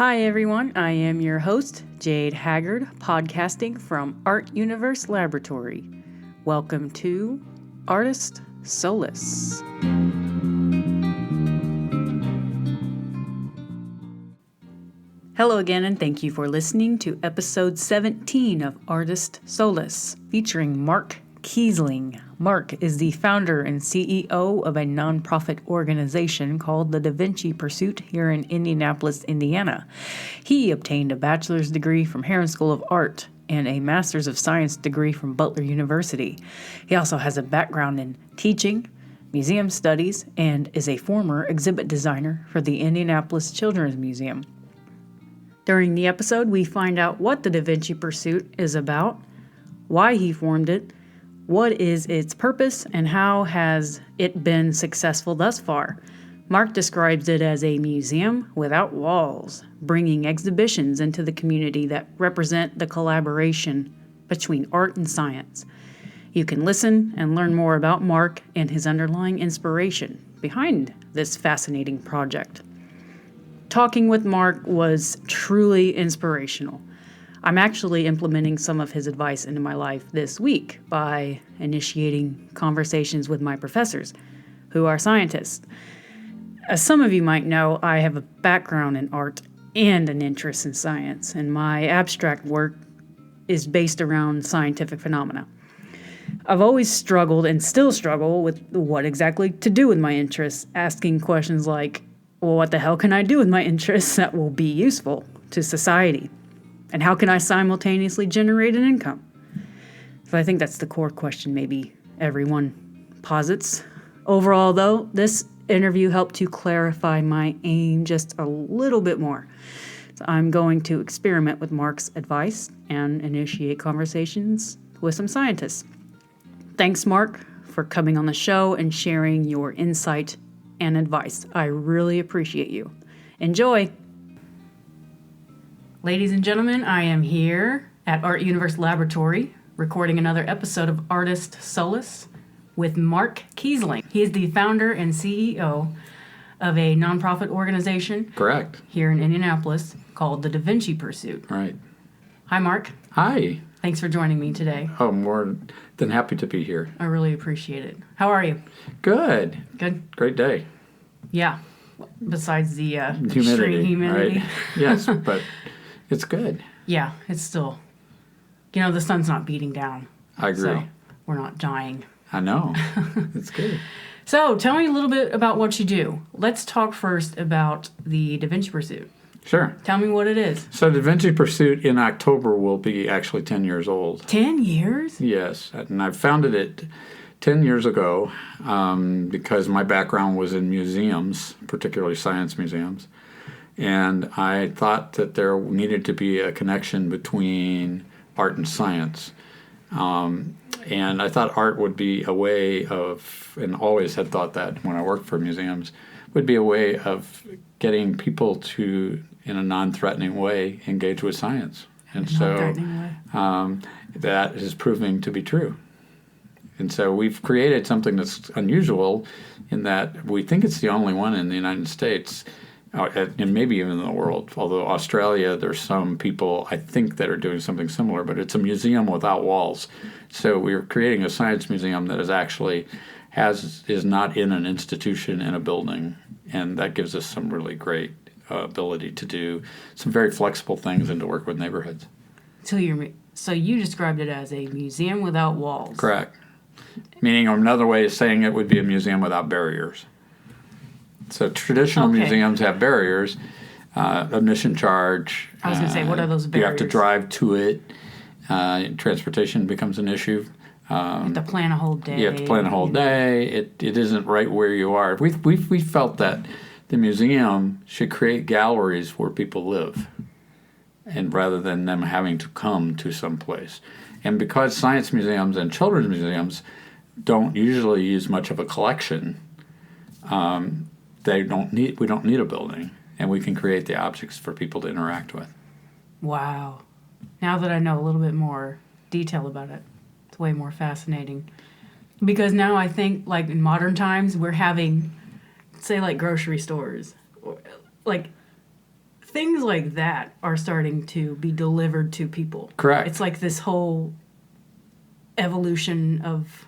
Hi everyone, I am your host, Jade Haggard, podcasting from Art Universe Laboratory. Welcome to Artist Solace. Hello again, and thank you for listening to episode 17 of Artist Solace, featuring Mark Kesling. Mark is the founder and CEO of a nonprofit organization called the daVinci Pursuit here in Indianapolis, Indiana. He obtained a bachelor's degree from Heron School of Art and a master's of science degree from Butler University. He also has a background in teaching, museum studies, and is a former exhibit designer for the Indianapolis Children's Museum. During the episode, we find out what the daVinci Pursuit is about, why he formed it, what is its purpose, and how has it been successful thus far. Mark describes it as a museum without walls, bringing exhibitions into the community that represent the collaboration between art and science. You can listen and learn more about Mark and his underlying inspiration behind this fascinating project. Talking with Mark was truly inspirational. I'm actually implementing some of his advice into my life this week by initiating conversations with my professors, who are scientists. As some of you might know, I have a background in art and an interest in science, and my abstract work is based around scientific phenomena. I've always struggled and still struggle with what exactly to do with my interests, asking questions like, well, what the hell can I do with my interests that will be useful to society? And how can I simultaneously generate an income? So I think that's the core question maybe everyone posits. Overall, though, this interview helped to clarify my aim just a little bit more. So I'm going to experiment with Mark's advice and initiate conversations with some scientists. Thanks, Mark, for coming on the show and sharing your insight and advice. I really appreciate you. Enjoy! Ladies and gentlemen, I am here at Art Universe Laboratory recording another episode of Artist Solace with Mark Kesling. He is the founder and CEO of a nonprofit organization. Correct. Here in Indianapolis called the daVinci Pursuit. Right. Hi, Mark. Hi. Thanks for joining me today. Oh, more than happy to be here. I really appreciate it. How are you? Good. Good? Great day. Yeah. Besides the Humidity. extreme humidity. Right? Yes, but it's good. Yeah, it's still, the sun's not beating down. I agree. So we're not dying. I know. It's good. So tell me a little bit about what you do. Let's talk first about the daVinci Pursuit. Sure. Tell me what it is. So daVinci Pursuit in October will be actually 10 years old. 10 years? Yes. And I founded it 10 years ago because my background was in museums, particularly science museums. And I thought that there needed to be a connection between art and science. And I thought art would be a way of, and always had thought that when I worked for museums, would be a way of getting people to, in a non-threatening way, engage with science. And so that is proving to be true. And so we've created something that's unusual in that we think it's the only one in the United States, and maybe even in the world. Although Australia, there's some people, I think, that are doing something similar, but it's a museum without walls. So we're creating a science museum that is actually is not in an institution in a building, and that gives us some really great ability to do some very flexible things and to work with neighborhoods. So you described it as a museum without walls. Correct. Meaning another way of saying it would be a museum without barriers. So traditional museums have barriers, admission charge. I was going to say, what are those barriers? You have to drive to it. Transportation becomes an issue. You have to plan a whole day. You have to plan a whole day. It isn't right where you are. We felt that the museum should create galleries where people live, and rather than them having to come to some place. And because science museums and children's museums don't usually use much of a collection, we don't need a building, and we can create the objects for people to interact with. Wow. Now that I know a little bit more detail about it, it's way more fascinating. Because now I think, like, in modern times, we're having, say, like, grocery stores, or, like, things like that are starting to be delivered to people. Correct. It's like this whole evolution of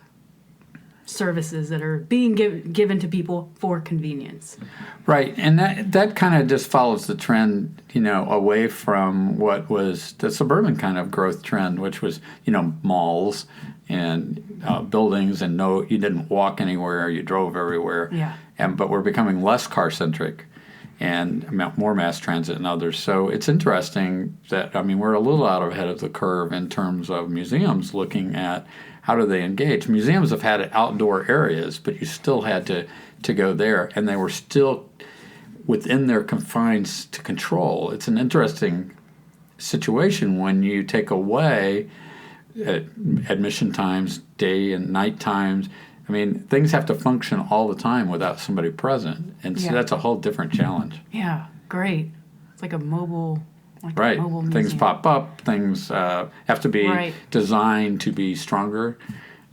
services that are being given to people for convenience. Right, and that kind of just follows the trend, away from what was the suburban kind of growth trend, which was, malls and buildings, and you didn't walk anywhere, you drove everywhere. Yeah. But we're becoming less car-centric and more mass transit and others. So it's interesting that, we're a little out ahead of the curve in terms of museums looking at how do they engage. Museums have had outdoor areas, but you still had to go there, and they were still within their confines to control. It's an interesting situation when you take away admission times, day and night times. Things have to function all the time without somebody present, and so that's a whole different challenge. Yeah, great. It's like a mobile, right. A mobile Things museum. pop up. Things have to be designed to be stronger,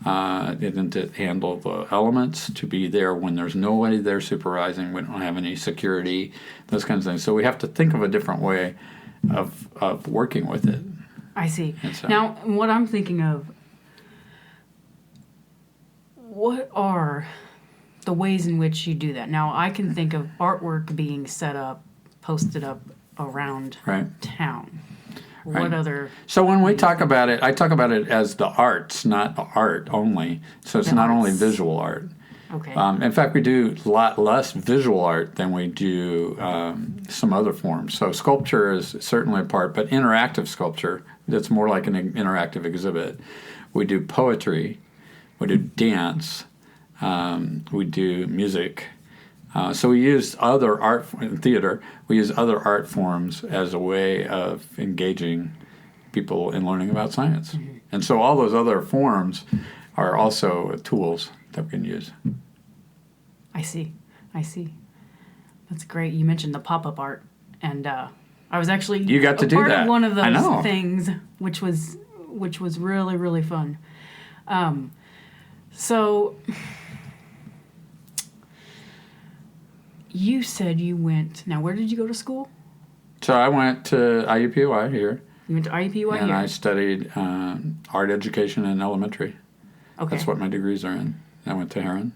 and to handle the elements, to be there when there's nobody there supervising. We don't have any security, those kinds of things. So we have to think of a different way of working with it. I see. So, now, what I'm thinking of, what are the ways in which you do that? Now, I can think of artwork being set up, posted up around town. Right. What other... So when we talk about it, I talk about it as the arts, not the art only. So it's not only visual art. Okay. In fact, we do a lot less visual art than we do some other forms. So sculpture is certainly a part, but interactive sculpture, that's more like an interactive exhibit. We do poetry. We do dance. We do music. So we use other art in theater. We use other art forms as a way of engaging people in learning about science. Mm-hmm. And so all those other forms are also tools that we can use. I see. That's great. You mentioned the pop-up art, and I was actually you got to do part that. of one of those things, which was really, really fun. So you said you went. Now, where did you go to school? So I went to IUPUI here. You went to IUPUI here? And I studied art education in elementary. Okay. That's what my degrees are in. I went to Heron.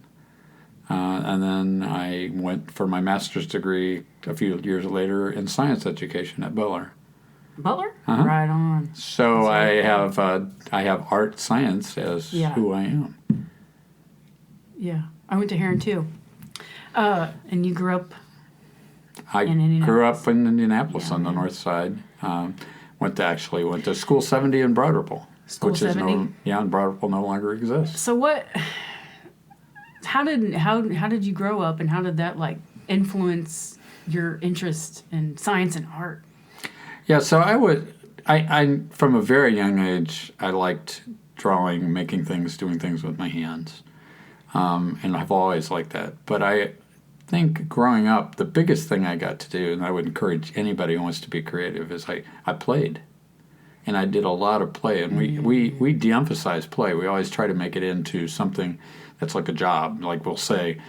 And then I went for my master's degree a few years later in science education at Butler. Butler? Uh-huh. Right on. So I have art science as who I am. Yeah. I went to Heron too. And you grew up I in Indianapolis? grew up in Indianapolis on the north side. Went to School 70 in Broad Ripple. School 70? And Broad Ripple no longer exists. So what... How did you grow up, and how did that influence your interest in science and art? Yeah, so I from a very young age, I liked drawing, making things, doing things with my hands, and I've always liked that. But I think growing up, the biggest thing I got to do, and I would encourage anybody who wants to be creative, is I played, and I did a lot of play, and we de-emphasize play. We always try to make it into something that's like a job. Like we'll say,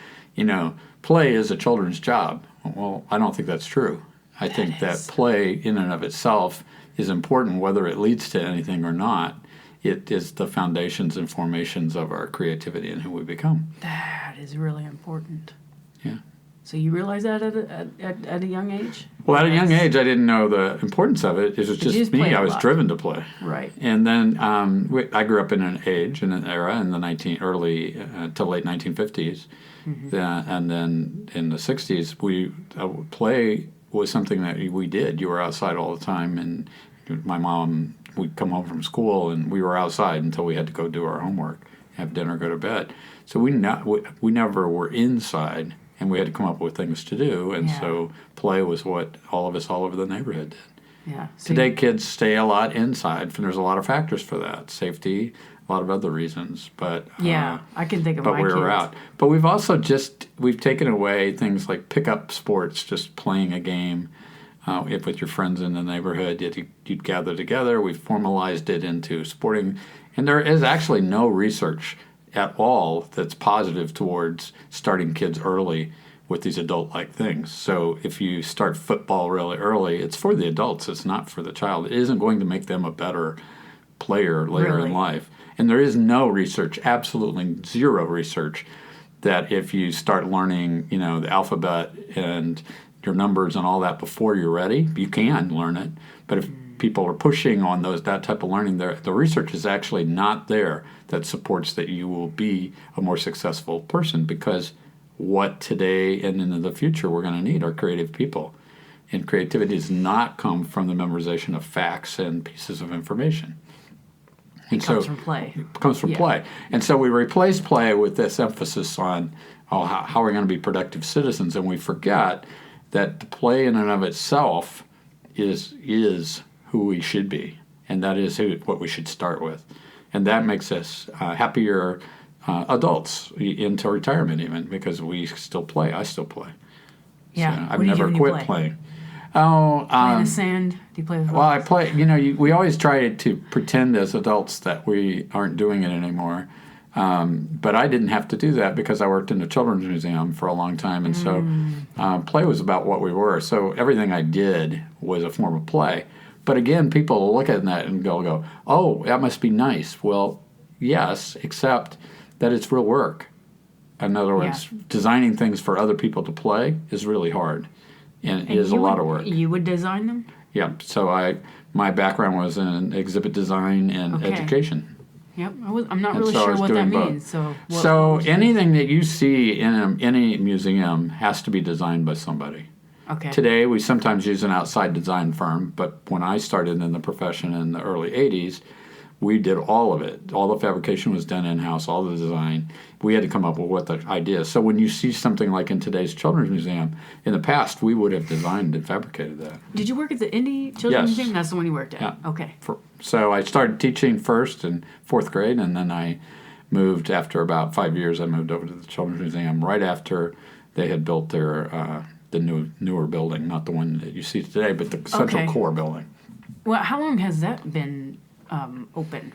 play is a children's job. Well, I don't think that's true. I think that play in and of itself is important, whether it leads to anything or not. It is the foundations and formations of our creativity and who we become. That is really important. Yeah. So you realized that at a young age? Well, at a young age, I didn't know the importance of it. It was just me. I was driven to play. Right. And then I grew up in an era in the early to late 1950s. Mm-hmm. And then in the 60s, play was something that we did. You were outside all the time, and my mom, we'd come home from school, and we were outside until we had to go do our homework, have dinner, go to bed. So we never were inside. And we had to come up with things to do, and so play was what all of us all over the neighborhood did. Yeah. So Today, kids stay a lot inside, and there's a lot of factors for that. Safety, a lot of other reasons. But I can think of my kids. But we were out. But we've also we've taken away things like pickup sports, just playing a game with your friends in the neighborhood. You'd gather together. We've formalized it into sporting. And there is actually no research at all that's positive towards starting kids early with these adult-like things. So if you start football really early, it's for the adults. It's not for the child. It isn't going to make them a better player later in life. And there is no research, absolutely zero research, that if you start learning, the alphabet and your numbers and all that before you're ready, you can learn it. But if people are pushing on that type of learning, the research is actually not there that supports that you will be a more successful person, because what today and in the future we're going to need are creative people. And creativity does not come from the memorization of facts and pieces of information. It comes from play. It comes from play. And so we replace play with this emphasis on how are we going to be productive citizens, and we forget that the play in and of itself is who we should be, and that is what we should start with. And that makes us happier adults into retirement even, because we still play. I still play. Yeah. So I've never quit playing. Oh, play in the sand? Do you play with Well, I play, we always try to pretend as adults that we aren't doing it anymore. But I didn't have to do that because I worked in the Children's Museum for a long time. And so play was about what we were. So everything I did was a form of play. But again, people look at that and go, oh, that must be nice. Well, yes, except that it's real work. In other words, designing things for other people to play is really hard. And it is a lot of work. You would design them? Yeah. So my background was in exhibit design and education. Yep. I'm not really sure what that means. So anything that you see in any museum has to be designed by somebody. Okay. Today, we sometimes use an outside design firm, but when I started in the profession in the early 80s, we did all of it. All the fabrication was done in-house, all the design. We had to come up with what the idea is. So when you see something like in today's Children's Museum, in the past, we would have designed and fabricated that. Did you work at the Indy Children's Museum? That's the one you worked at? Yeah. Okay. So I started teaching first in fourth grade, and then I moved, after about 5 years, I moved over to the Children's Museum right after they had built their the newer building, not the one that you see today, but the central core building. Well, how long has that been open?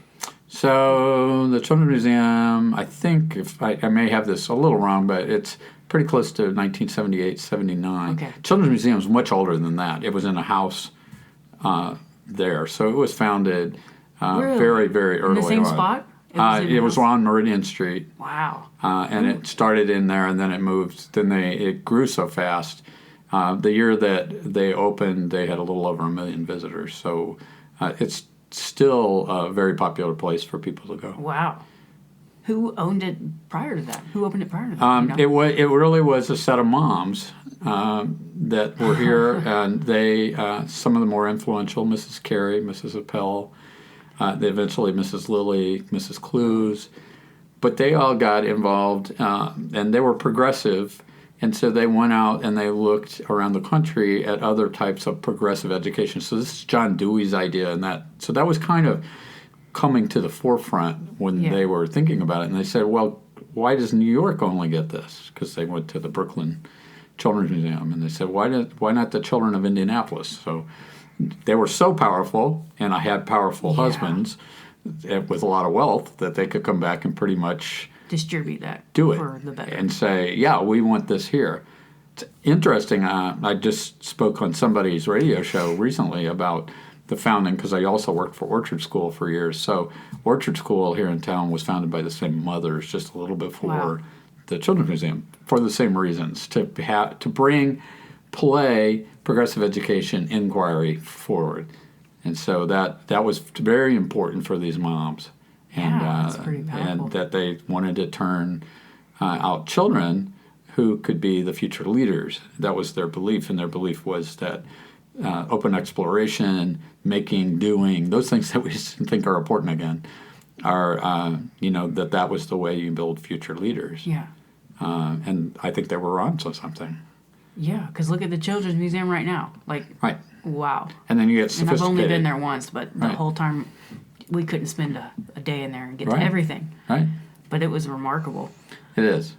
So the Children's Museum, I think, if I may have this a little wrong, but it's pretty close to 1978, 79. Okay. Children's Museum is much older than that. It was in a house there. So it was founded very, very early on. In the same spot? It was on Meridian Street. Wow. And it started in there, and then it moved. Then it grew so fast. The year that they opened, they had a little over 1 million visitors. So it's still a very popular place for people to go. Wow. Who owned it prior to that? Who opened it prior to that? It really was a set of moms that were here, and they some of the more influential, Mrs. Carey, Mrs. Appel, eventually Mrs. Lilly, Mrs. Clues, but they all got involved, and they were progressive, and so they went out and they looked around the country at other types of progressive education. So this is John Dewey's idea, and that was kind of coming to the forefront when they were thinking about it, and they said, well, why does New York only get this? Because they went to the Brooklyn Children's Museum, and they said, why not the children of Indianapolis? So they were so powerful, and I had powerful husbands with a lot of wealth that they could come back and pretty much distribute that, do it, for the better, and say, yeah, we want this here. It's interesting. I just spoke on somebody's radio show recently about the founding, because I also worked for Orchard School for years. So Orchard School here in town was founded by the same mothers just a little before the Children's Museum, for the same reasons, to bring play, progressive education, inquiry forward. And so that was very important for these moms. And, that's pretty powerful. And that they wanted to turn out children who could be the future leaders. That was their belief, and their belief was that open exploration, making, doing, those things that we think are important again, are, that was the way you build future leaders. Yeah. And I think they were on to something. Yeah, because look at the Children's Museum right now. Right. Wow. And then you get sophisticated. And I've only been there once, but the whole time we couldn't spend a day in there and get to everything. Right. But it was remarkable. It is.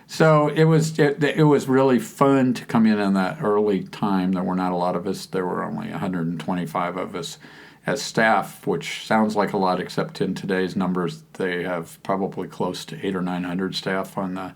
So it was really fun to come in that early time. There were not a lot of us. There were only 125 of us as staff, which sounds like a lot, except in today's numbers, they have probably close to 800 or 900 staff on the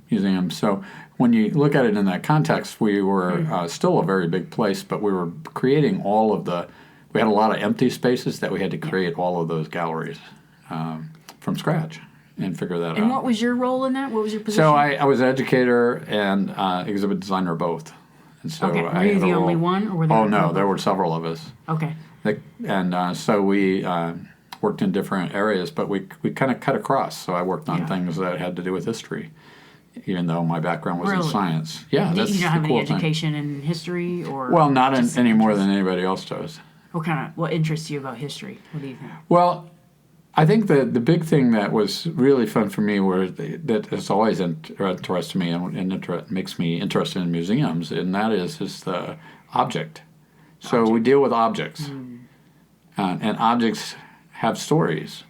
museum. So when you look at it in that context, we were still a very big place, but we were creating we had a lot of empty spaces that we had to create all of those galleries from scratch and figure that out. And what was your role in that? What was your position? So I was an educator and exhibit designer both. And so Okay, were you the only one? Or were there there were several of us. Okay. And so we worked in different areas, but we kind of cut across. So I worked on things that had to do with history, even though my background was in science. Yeah, that's you don't have the cool any education in history, or well, not any more than anybody else does. What interests you about history? What do you think? Well, I think the big thing that was really fun for me that has always interested me and makes me interested in museums, and that is the object. So we deal with objects, and objects have stories,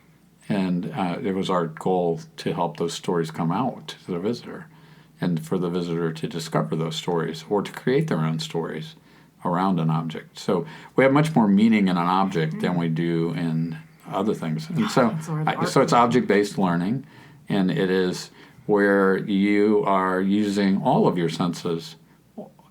and it was our goal to help those stories come out to the visitor, and for the visitor to discover those stories or to create their own stories around an object. So we have much more meaning in an object than we do in other things. And so it's object-based learning, and it is where you are using all of your senses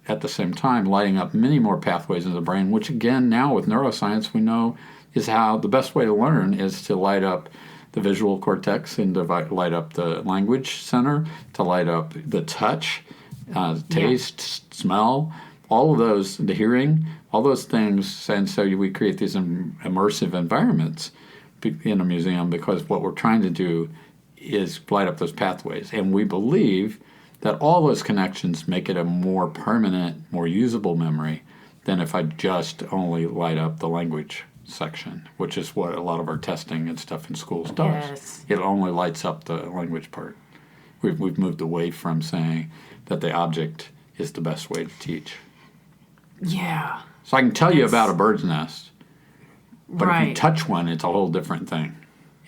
at the same time, lighting up many more pathways in the brain, which again, now with neuroscience, we know is how the best way to learn is to light up the visual cortex and to light up the language center, to light up the touch, taste, smell, all of those, the hearing, all those things. And so we create these immersive environments in a museum because what we're trying to do is light up those pathways. And we believe that all those connections make it a more permanent, more usable memory than if I just only light up the language section, which is what a lot of our testing and stuff in schools does. Yes. It only lights up the language part. We've moved away from saying that the object is the best way to teach. Yeah. So I can tell you about a bird's nest, but right. if you touch one, it's a whole different thing.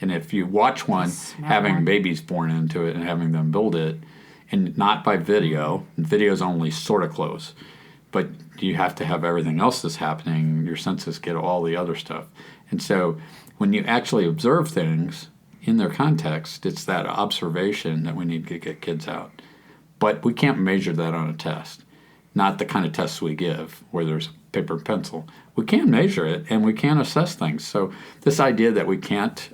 And if you watch one, having babies born into it and having them build it, and not by video, video's only sort of close, but you have to have everything else that's happening, your senses get all the other stuff. And so when you actually observe things in their context, it's that observation that we need to get kids out. But we can't measure that on a test. Not the kind of tests we give where there's paper and pencil. We can measure it and we can assess things. So this idea that we can't,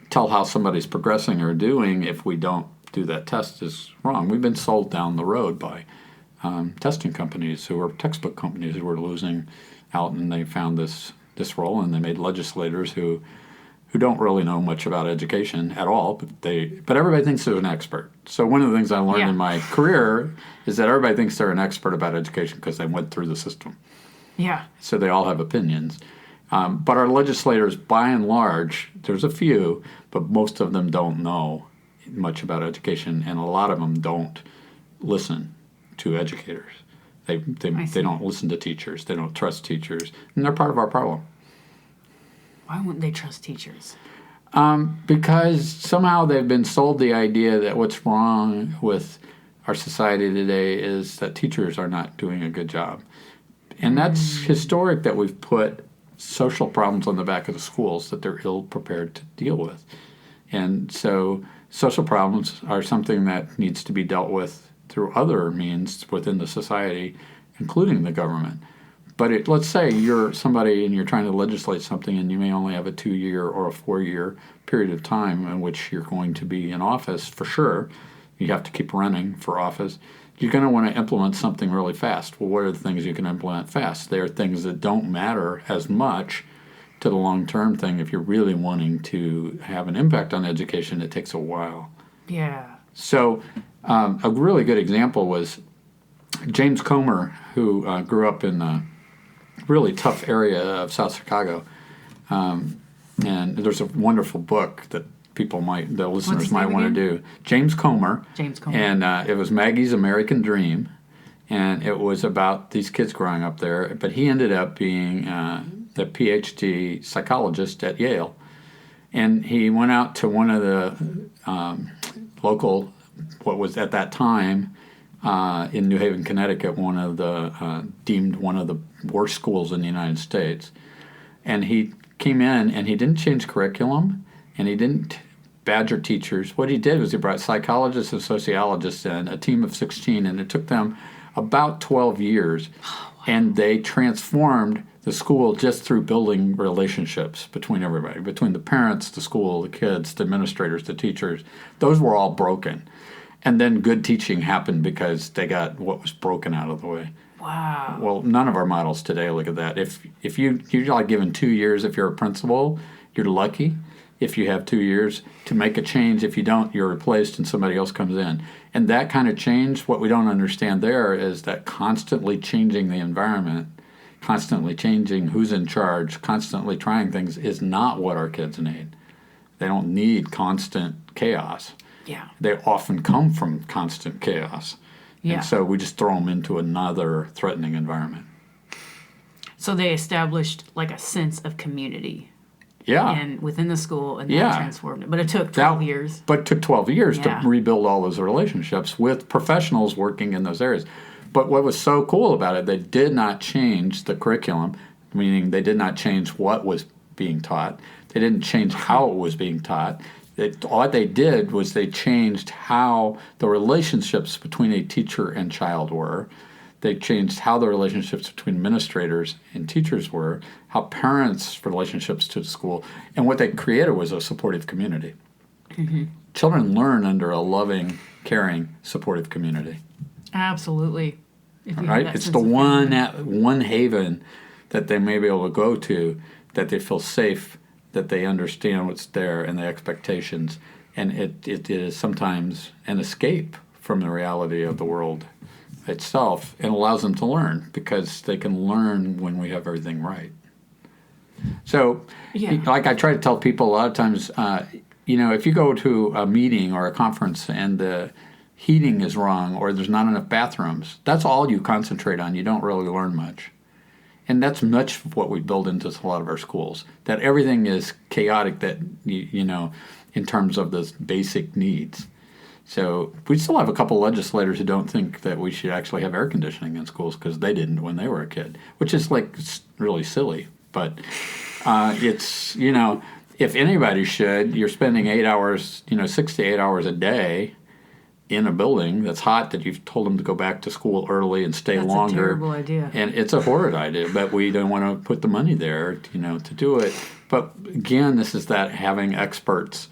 tell how somebody's progressing or doing if we don't do that test is wrong. We've been sold down the road by testing companies who are textbook companies who were losing out, and they found this role, and they made legislators who don't really know much about education at all, but everybody thinks they're an expert. So one of the things I learned in my career is that everybody thinks they're an expert about education because they went through the system. Yeah. So they all have opinions. But our legislators, by and large, there's a few, but most of them don't know much about education, and a lot of them don't listen to educators. They don't listen to teachers. They don't trust teachers, and they're part of our problem. Why wouldn't they trust teachers? Because somehow they've been sold the idea that what's wrong with our society today is that teachers are not doing a good job. And that's historic, that we've put social problems on the back of the schools that they're ill-prepared to deal with. And so social problems are something that needs to be dealt with through other means within the society, including the government. But let's say you're somebody and you're trying to legislate something, and you may only have a 2-year or a 4-year period of time in which you're going to be in office for sure. You have to keep running for office. You're going to want to implement something really fast. Well, what are the things you can implement fast? There are things that don't matter as much to the long-term thing. If you're really wanting to have an impact on education, it takes a while. Yeah. So a really good example was James Comer, who grew up in a really tough area of South Chicago. And there's a wonderful book that the listeners might want to do. James Comer. And it was Maggie's American Dream. And it was about these kids growing up there. But he ended up being the PhD psychologist at Yale. And he went out to one of the local, what was at that time, in New Haven, Connecticut, deemed one of the worst schools in the United States. And he came in, and he didn't change curriculum, and he didn't badger teachers. What he did was he brought psychologists and sociologists in, a team of 16, and it took them about 12 years. And they transformed the school just through building relationships between everybody, between the parents, the school, the kids, the administrators, the teachers. Those were all broken. And then good teaching happened because they got what was broken out of the way. Wow. Well, none of our models today look at that. If you're like given 2 years if you're a principal, you're lucky. If you have 2 years to make a change, if you don't, you're replaced and somebody else comes in. And that kind of change, what we don't understand there is that constantly changing the environment, constantly changing who's in charge, constantly trying things is not what our kids need. They don't need constant chaos. Yeah. They often come from constant chaos. Yeah. And so we just throw them into another threatening environment. So they established like a sense of community. Yeah. And within the school, and that transformed it. But it took 12 years. But it took 12 years to rebuild all those relationships with professionals working in those areas. But what was so cool about it, they did not change the curriculum, meaning they did not change what was being taught. They didn't change how it was being taught. What they did was they changed how the relationships between a teacher and child were. They changed how the relationships between administrators and teachers were, how parents' relationships to the school, and what they created was a supportive community. Mm-hmm. Children learn under a loving, caring, supportive community. Absolutely. Right? It's the one haven that they may be able to go to, that they feel safe, that they understand what's there and the expectations, and it is sometimes an escape from the reality of the world itself, and allows them to learn because they can learn when we have everything right. So, like I try to tell people a lot of times, if you go to a meeting or a conference and the heating is wrong or there's not enough bathrooms, that's all you concentrate on. You don't really learn much. And that's much of what we build into a lot of our schools, that everything is chaotic, that, in terms of those basic needs. So we still have a couple legislators who don't think that we should actually have air conditioning in schools because they didn't when they were a kid, which is really silly. But it's, if anybody should, you're spending 8 hours, 6 to 8 hours a day in a building that's hot that you've told them to go back to school early and stay longer. That's a terrible idea. And it's a horrid idea, but we don't want to put the money there, to do it. But again, this is that having experts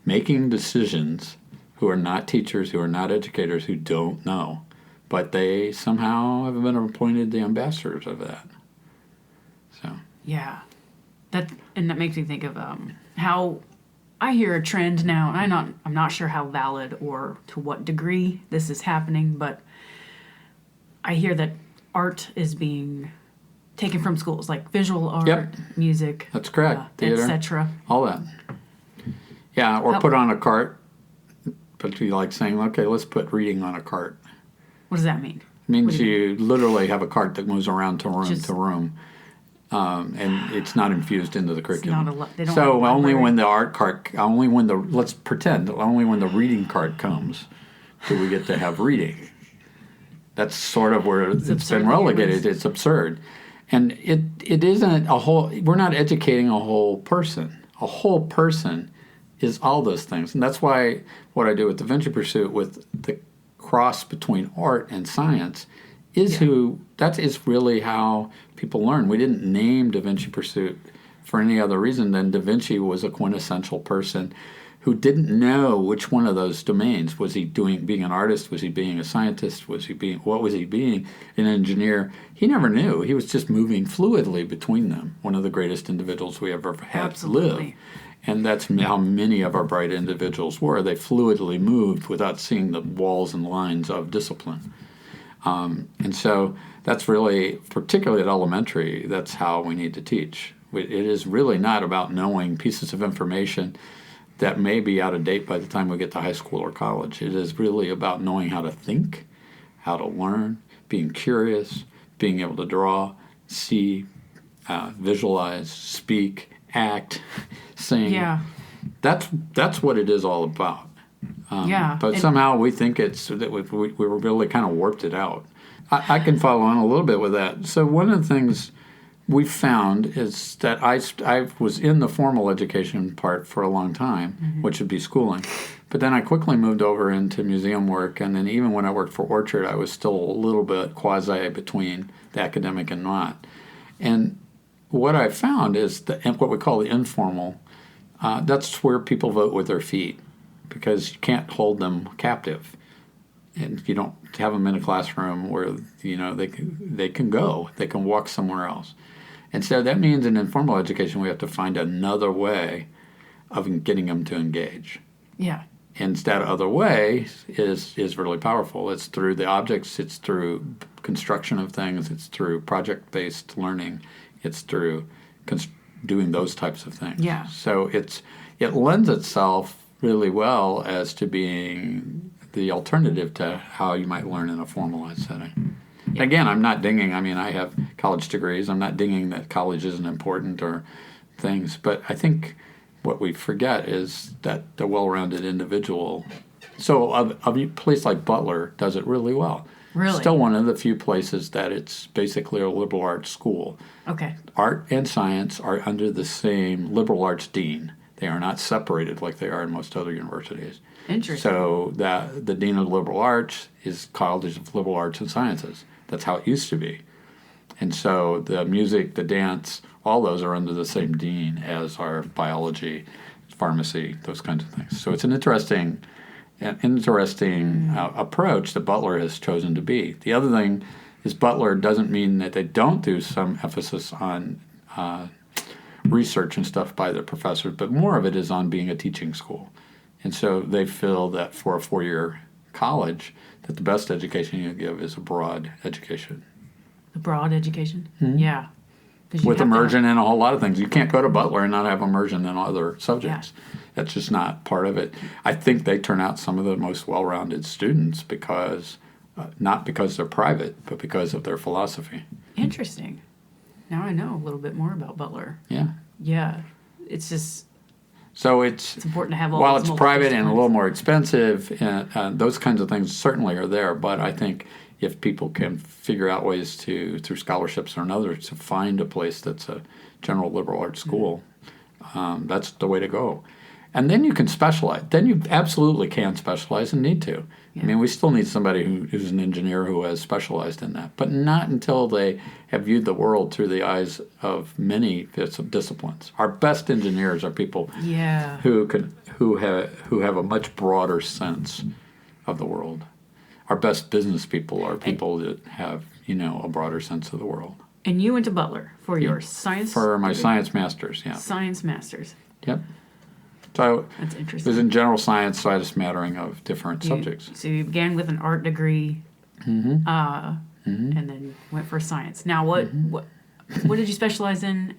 making decisions who are not teachers, who are not educators, who don't know, but they somehow have been appointed the ambassadors of that. So yeah, that makes me think of how I hear a trend now, and I'm not sure how valid or to what degree this is happening, but I hear that art is being taken from schools, like visual art, music. That's correct. Theater, etc. All that. Yeah, or put on a cart. But you like saying, okay, let's put reading on a cart. What does that mean? It means you literally have a cart that moves around to room to room. And it's not infused into the curriculum. So only when the art cart, let's pretend, only when the reading cart comes do we get to have reading. That's sort of where it's been relegated. It's absurd. And it isn't we're not educating a whole person. A whole person is all those things. And that's why what I do with daVinci Pursuit, with the cross between art and science, that is really how people learn. We didn't name daVinci Pursuit for any other reason than Da Vinci was a quintessential person who didn't know which one of those domains. Was he being an artist? Was he being a scientist? What was he being? An engineer? He never knew. He was just moving fluidly between them. One of the greatest individuals we ever had live. And that's how many of our bright individuals were. They fluidly moved without seeing the walls and lines of discipline. And so that's really, particularly at elementary, that's how we need to teach. It is really not about knowing pieces of information that may be out of date by the time we get to high school or college. It is really about knowing how to think, how to learn, being curious, being able to draw, see, visualize, speak, act, sing. Yeah. That's what it is all about. But somehow we think that we really kind of warped it out. I can follow on a little bit with that. So one of the things we found is that I was in the formal education part for a long time, which would be schooling. But then I quickly moved over into museum work, and then even when I worked for Orchard, I was still a little bit quasi between the academic and not. And what I found is that what we call the informal, that's where people vote with their feet, because you can't hold them captive. And you don't have them in a classroom where they can go, they can walk somewhere else. And so that means in informal education we have to find another way of getting them to engage. Yeah. And that other way is really powerful. It's through the objects, it's through construction of things, it's through project-based learning, it's through doing those types of things. Yeah. So it lends itself really well as to being the alternative to how you might learn in a formalized setting. Yeah. Again, I'm not dinging. I mean, I have college degrees. I'm not dinging that college isn't important or things. But I think what we forget is that the well-rounded individual. So a place like Butler does it really well. Really? Still one of the few places that it's basically a liberal arts school. Okay. Art and science are under the same liberal arts dean. They are not separated like they are in most other universities. Interesting. So the dean of liberal arts is College of Liberal Arts and Sciences. That's how it used to be. And so the music, the dance, all those are under the same dean as our biology, pharmacy, those kinds of things. So it's an interesting approach that Butler has chosen to be. The other thing is Butler doesn't mean that they don't do some emphasis on research and stuff by the professors, but more of it is on being a teaching school. And so they feel that for a 4-year college, that the best education you give is a broad education. A broad education? Mm-hmm. Yeah. With immersion in a whole lot of things. You can't go to Butler and not have immersion in other subjects. Yeah. That's just not part of it. I think they turn out some of the most well-rounded students because, not because they're private, but because of their philosophy. Interesting. Now I know a little bit more about Butler. Yeah. Yeah. It's just... So it's important to have all while those it's private and a little more expensive, and those kinds of things certainly are there. But I think if people can figure out ways to, through scholarships or another, to find a place that's a general liberal arts school, that's the way to go. And then you can specialize. Then you absolutely can specialize and need to. Yeah. I mean, we still need somebody who's an engineer who has specialized in that, but not until they have viewed the world through the eyes of many disciplines. Our best engineers are people who have a much broader sense of the world. Our best business people are people that have, a broader sense of the world. And you went to Butler for your science? For my science master's, yeah. Science master's. Yep. So that's interesting. It was in general science, so I had a smattering of different subjects. So you began with an art degree, and then went for science. Now, what did you specialize in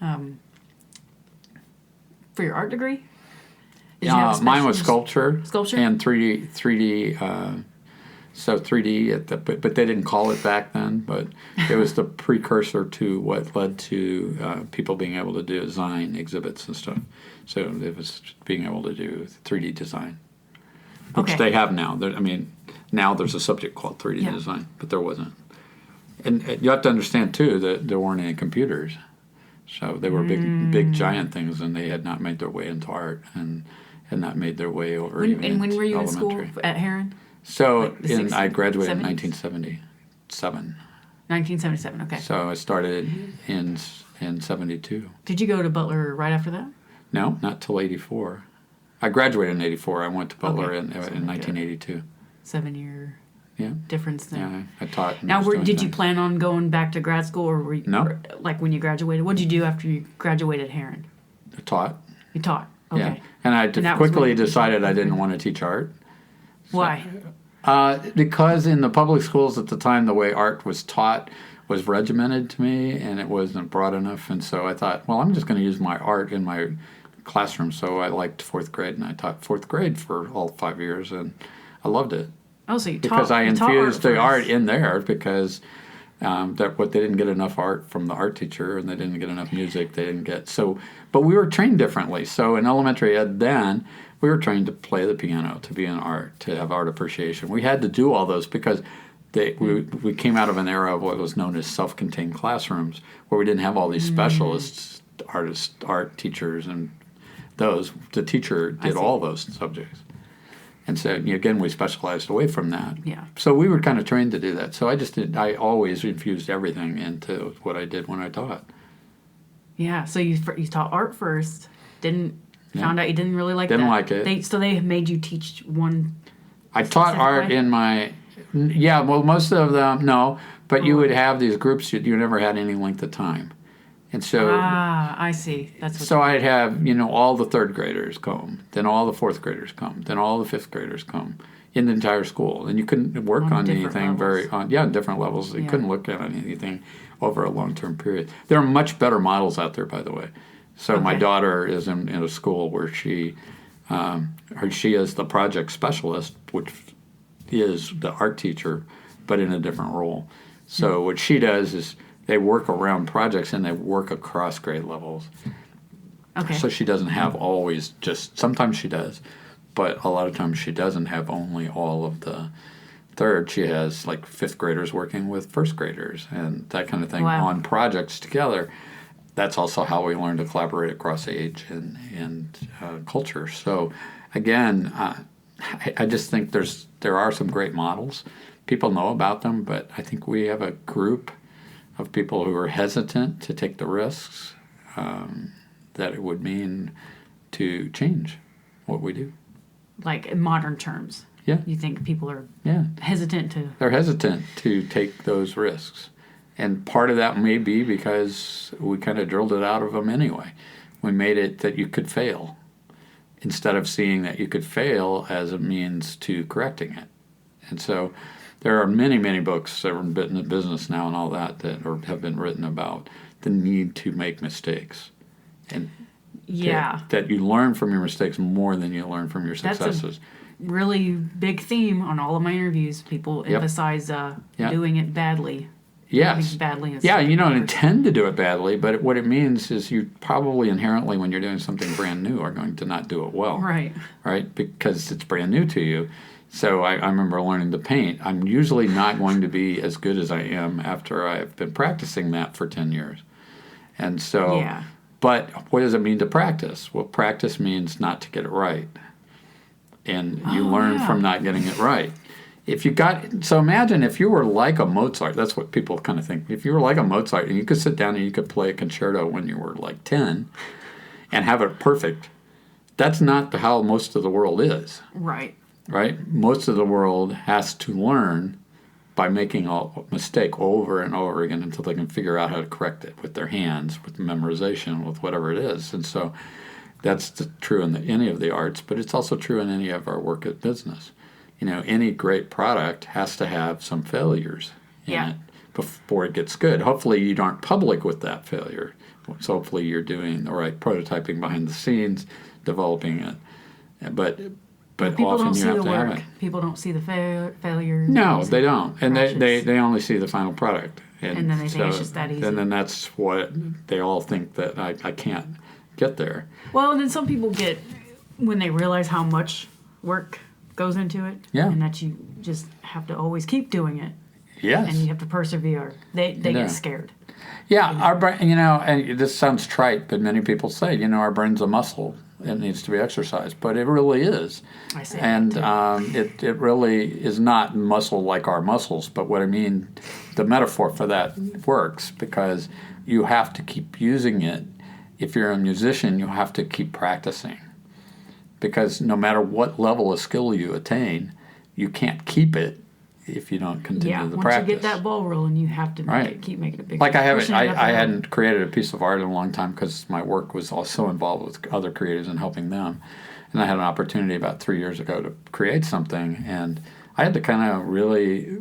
for your art degree? Mine was sculpture. Sculpture? And 3D. So 3D, but they didn't call it back then, but it was the precursor to what led to people being able to design exhibits and stuff. So it was being able to do 3D design, which they have now. Now there's a subject called 3D design, but there wasn't. And you have to understand, too, that there weren't any computers. So they were big, giant things, and they had not made their way into art and had not made their way over even And when were you in school at Heron? So I graduated in 1977. 1977, okay. So I started in 72. Did you go to Butler right after that? No, not till 84. I graduated in 84. I went to Butler in 1982. 7-year difference there. Yeah, I taught. Now, did you plan on going back to grad school, or were you, like when you graduated? What did you do after you graduated Heron? I taught. You taught, okay. Yeah, and I quickly decided I didn't want to teach art. Why? Because in the public schools at the time, the way art was taught was regimented to me, and it wasn't broad enough. And so I thought, well, I'm just going to use my art in my classroom. So I liked fourth grade, and I taught fourth grade for all 5 years, and I loved it. Oh, so you taught because I infused the art in in there because they didn't get enough art from the art teacher, and they didn't get enough music. They didn't get but we were trained differently. So in elementary ed then, we were trained to play the piano, to be in art, to have art appreciation. We had to do all those because we came out of an era of what was known as self-contained classrooms, where we didn't have all these specialists, artists, art teachers, and those. The teacher did all those subjects. And so, again, we specialized away from that. Yeah. So we were kind of trained to do that. So I always infused everything into what I did when I taught. Yeah, so you taught art first, found out you didn't really like that. Didn't like it. So they made you teach one. I taught art in my, most of them, no, but you would have these groups, you never had any length of time. And so. I see. That's what. So I'd have, all the third graders come, then all the fourth graders come, then all the fifth graders come in the entire school. And you couldn't work on anything different levels. You couldn't look at anything over a long-term period. There are much better models out there, by the way. So my daughter is in a school where she is the project specialist, which is the art teacher, but in a different role. So what she does is they work around projects and they work across grade levels. Okay. So she doesn't have always sometimes she does, but a lot of times she doesn't have only all of the third. She has like fifth graders working with first graders and that kind of thing on projects together. That's also how we learn to collaborate across age and culture. So again, I just think there are some great models. People know about them, but I think we have a group of people who are hesitant to take the risks that it would mean to change what we do. Like in modern terms. Yeah. You think people are hesitant to... They're hesitant to take those risks. And part of that may be because we kind of drilled it out of them anyway. We made it that you could fail instead of seeing that you could fail as a means to correcting it. And so there are many, many books that are in business now and all that have been written about the need to make mistakes. And that you learn from your mistakes more than you learn from your successes. That's a really big theme on all of my interviews. People emphasize doing it badly. Yes. Badly. You don't intend to do it badly, but what it means is you probably inherently, when you're doing something brand new, are going to not do it well. Right. Right? Because it's brand new to you. So I remember learning to paint. I'm usually not going to be as good as I am after I've been practicing that for 10 years. And so, but what does it mean to practice? Well, practice means not to get it right. And you learn from not getting it right. So imagine if you were like a Mozart. That's what people kind of think. If you were like a Mozart and you could sit down and you could play a concerto when you were like 10 and have it perfect, that's not how most of the world is. Right. Right? Most of the world has to learn by making a mistake over and over again until they can figure out how to correct it with their hands, with memorization, with whatever it is. And so that's true in any of the arts, but it's also true in any of our work at business. Any great product has to have some failures in it before it gets good. Hopefully you aren't public with that failure. So hopefully you're doing the right prototyping behind the scenes, developing it. But people often don't you see have the to work. have it. People don't see the failures. No, they don't. And they only see the final product. And then they think it's just that easy. And then that's what they all think, that I can't get there. Well, and then some people get, when they realize how much work goes into it, and that you just have to always keep doing it. Yes. And you have to persevere. They get scared. Yeah, our brain, and this sounds trite, but many people say, our brain's a muscle. It needs to be exercised, but it really is. I say and that too. It really is not muscle like our muscles, but what I mean, the metaphor for that works because you have to keep using it. If you're a musician, you have to keep practicing. Because no matter what level of skill you attain, you can't keep it if you don't continue the practice. Once you get that ball rolling, you have to keep making it bigger. Like I hadn't created a piece of art in a long time because my work was also involved with other creatives and helping them. And I had an opportunity about 3 years ago to create something, and I had to kind of really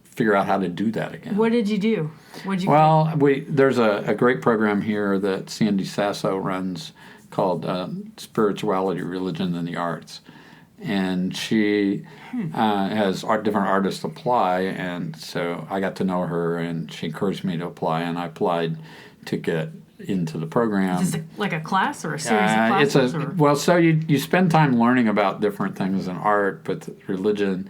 figure out how to do that again. What did you do? There's a great program here that Sandy Sasso runs called Spirituality, Religion, and the Arts. And she has different artists apply, and so I got to know her, and she encouraged me to apply, and I applied to get into the program. Is this like a class or a series of classes? So you spend time learning about different things in art, but religion,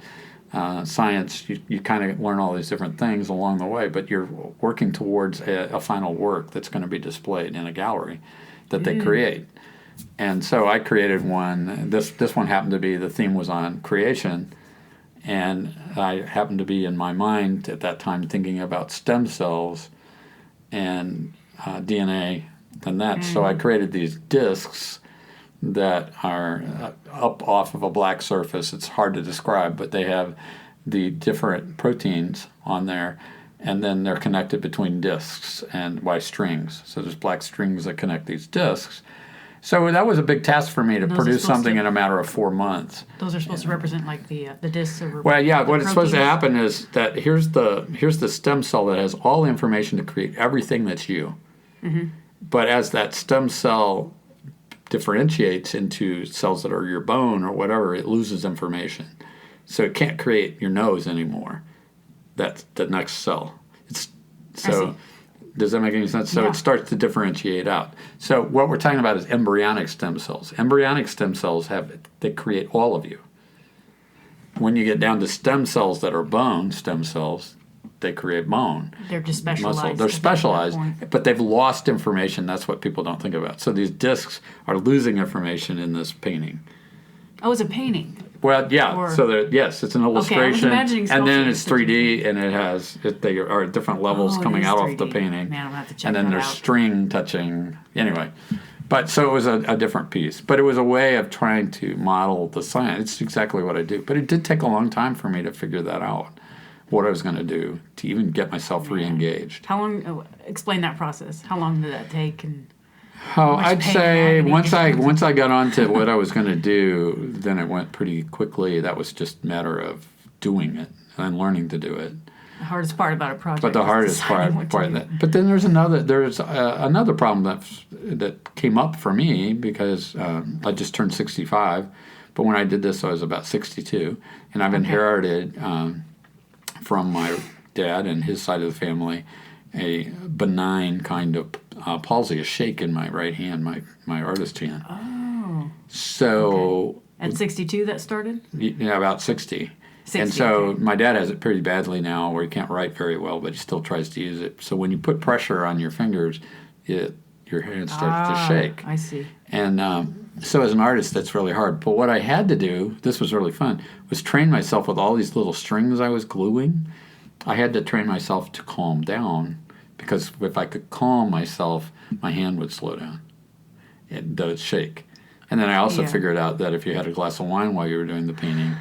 science, you kind of learn all these different things along the way, but you're working towards a final work that's going to be displayed in a gallery that they create. And so I created one. This one happened to be, the theme was on creation, and I happened to be in my mind at that time thinking about stem cells and DNA and that. So I created these discs that are up off of a black surface. It's hard to describe, but they have the different proteins on there, and then they're connected between discs and by strings. So there's black strings that connect these discs. So that was a big task for me to produce something in a matter of 4 months. Those are supposed to represent like the discs. Well, yeah. What it's supposed to happen is that here's the stem cell that has all the information to create everything that's you. Mm-hmm. But as that stem cell differentiates into cells that are your bone or whatever, it loses information. So it can't create your nose anymore. That's the next cell. Does that make any sense? So it starts to differentiate out. So what we're talking about is embryonic stem cells. Embryonic stem cells they create all of you. When you get down to stem cells that are bone stem cells, they create bone. They're just specialized. Muscle. They're specialized, but they've lost information. That's what people don't think about. So these discs are losing information in this painting. Oh, it's a painting. Well, yeah. Yes, it's an illustration, okay, I was imagining and then it's 3D, and they are at different levels coming out of the painting. Man, I'm gonna have to check and then there's string touching. Anyway, but so it was a different piece, but it was a way of trying to model the science. It's exactly what I do, but it did take a long time for me to figure that out, what I was going to do to even get myself re-engaged. How long? Explain that process. How long did that take? And I'd say once I got onto what I was going to do, then it went pretty quickly. That was just a matter of doing it and learning to do it. The hardest part about a project. But the hardest part of that. But then there's another problem that came up for me because I just turned 65. But when I did this, I was about 62, and I've inherited from my dad and his side of the family a benign kind of palsy, a shake in my right hand, my artist hand. Oh. So at 62 that started? Yeah, about 60. And so my dad has it pretty badly now where he can't write very well, but he still tries to use it. So when you put pressure on your fingers, your hand starts to shake. I see. And so as an artist, that's really hard. But what I had to do, this was really fun, was train myself with all these little strings I was gluing. I had to train myself to calm down, because if I could calm myself, my hand would slow down. It does shake. And then I also figured out that if you had a glass of wine while you were doing the painting,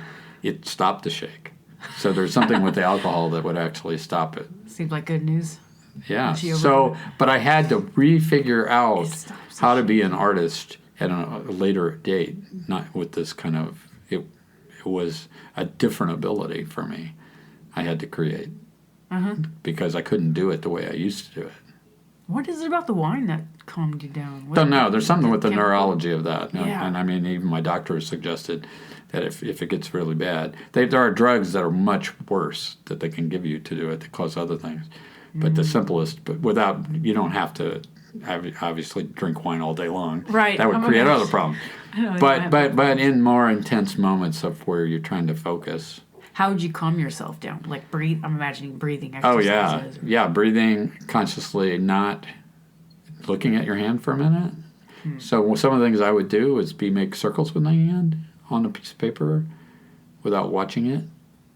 it stopped the shake. So there's something with the alcohol that would actually stop it. Seems like good news. Yeah. So, but I had to refigure out how to be an artist at a later date, not with this kind of, it was a different ability for me. I had to create because I couldn't do it the way I used to do it. What is it about the wine that calmed you down? Don't know. There's something with the neurology of that. Yeah. And I mean, even my doctor has suggested that if it gets really bad, there are drugs that are much worse that they can give you to do it that cause other things. But the simplest, but you don't have to obviously drink wine all day long. Right. That would create other problems. But in more intense moments of where you're trying to focus. How would you calm yourself down? Like breathe? I'm imagining breathing exercises. Oh, yeah. Breathing consciously, not looking at your hand for a minute. So some of the things I would do is make circles with my hand on a piece of paper without watching it.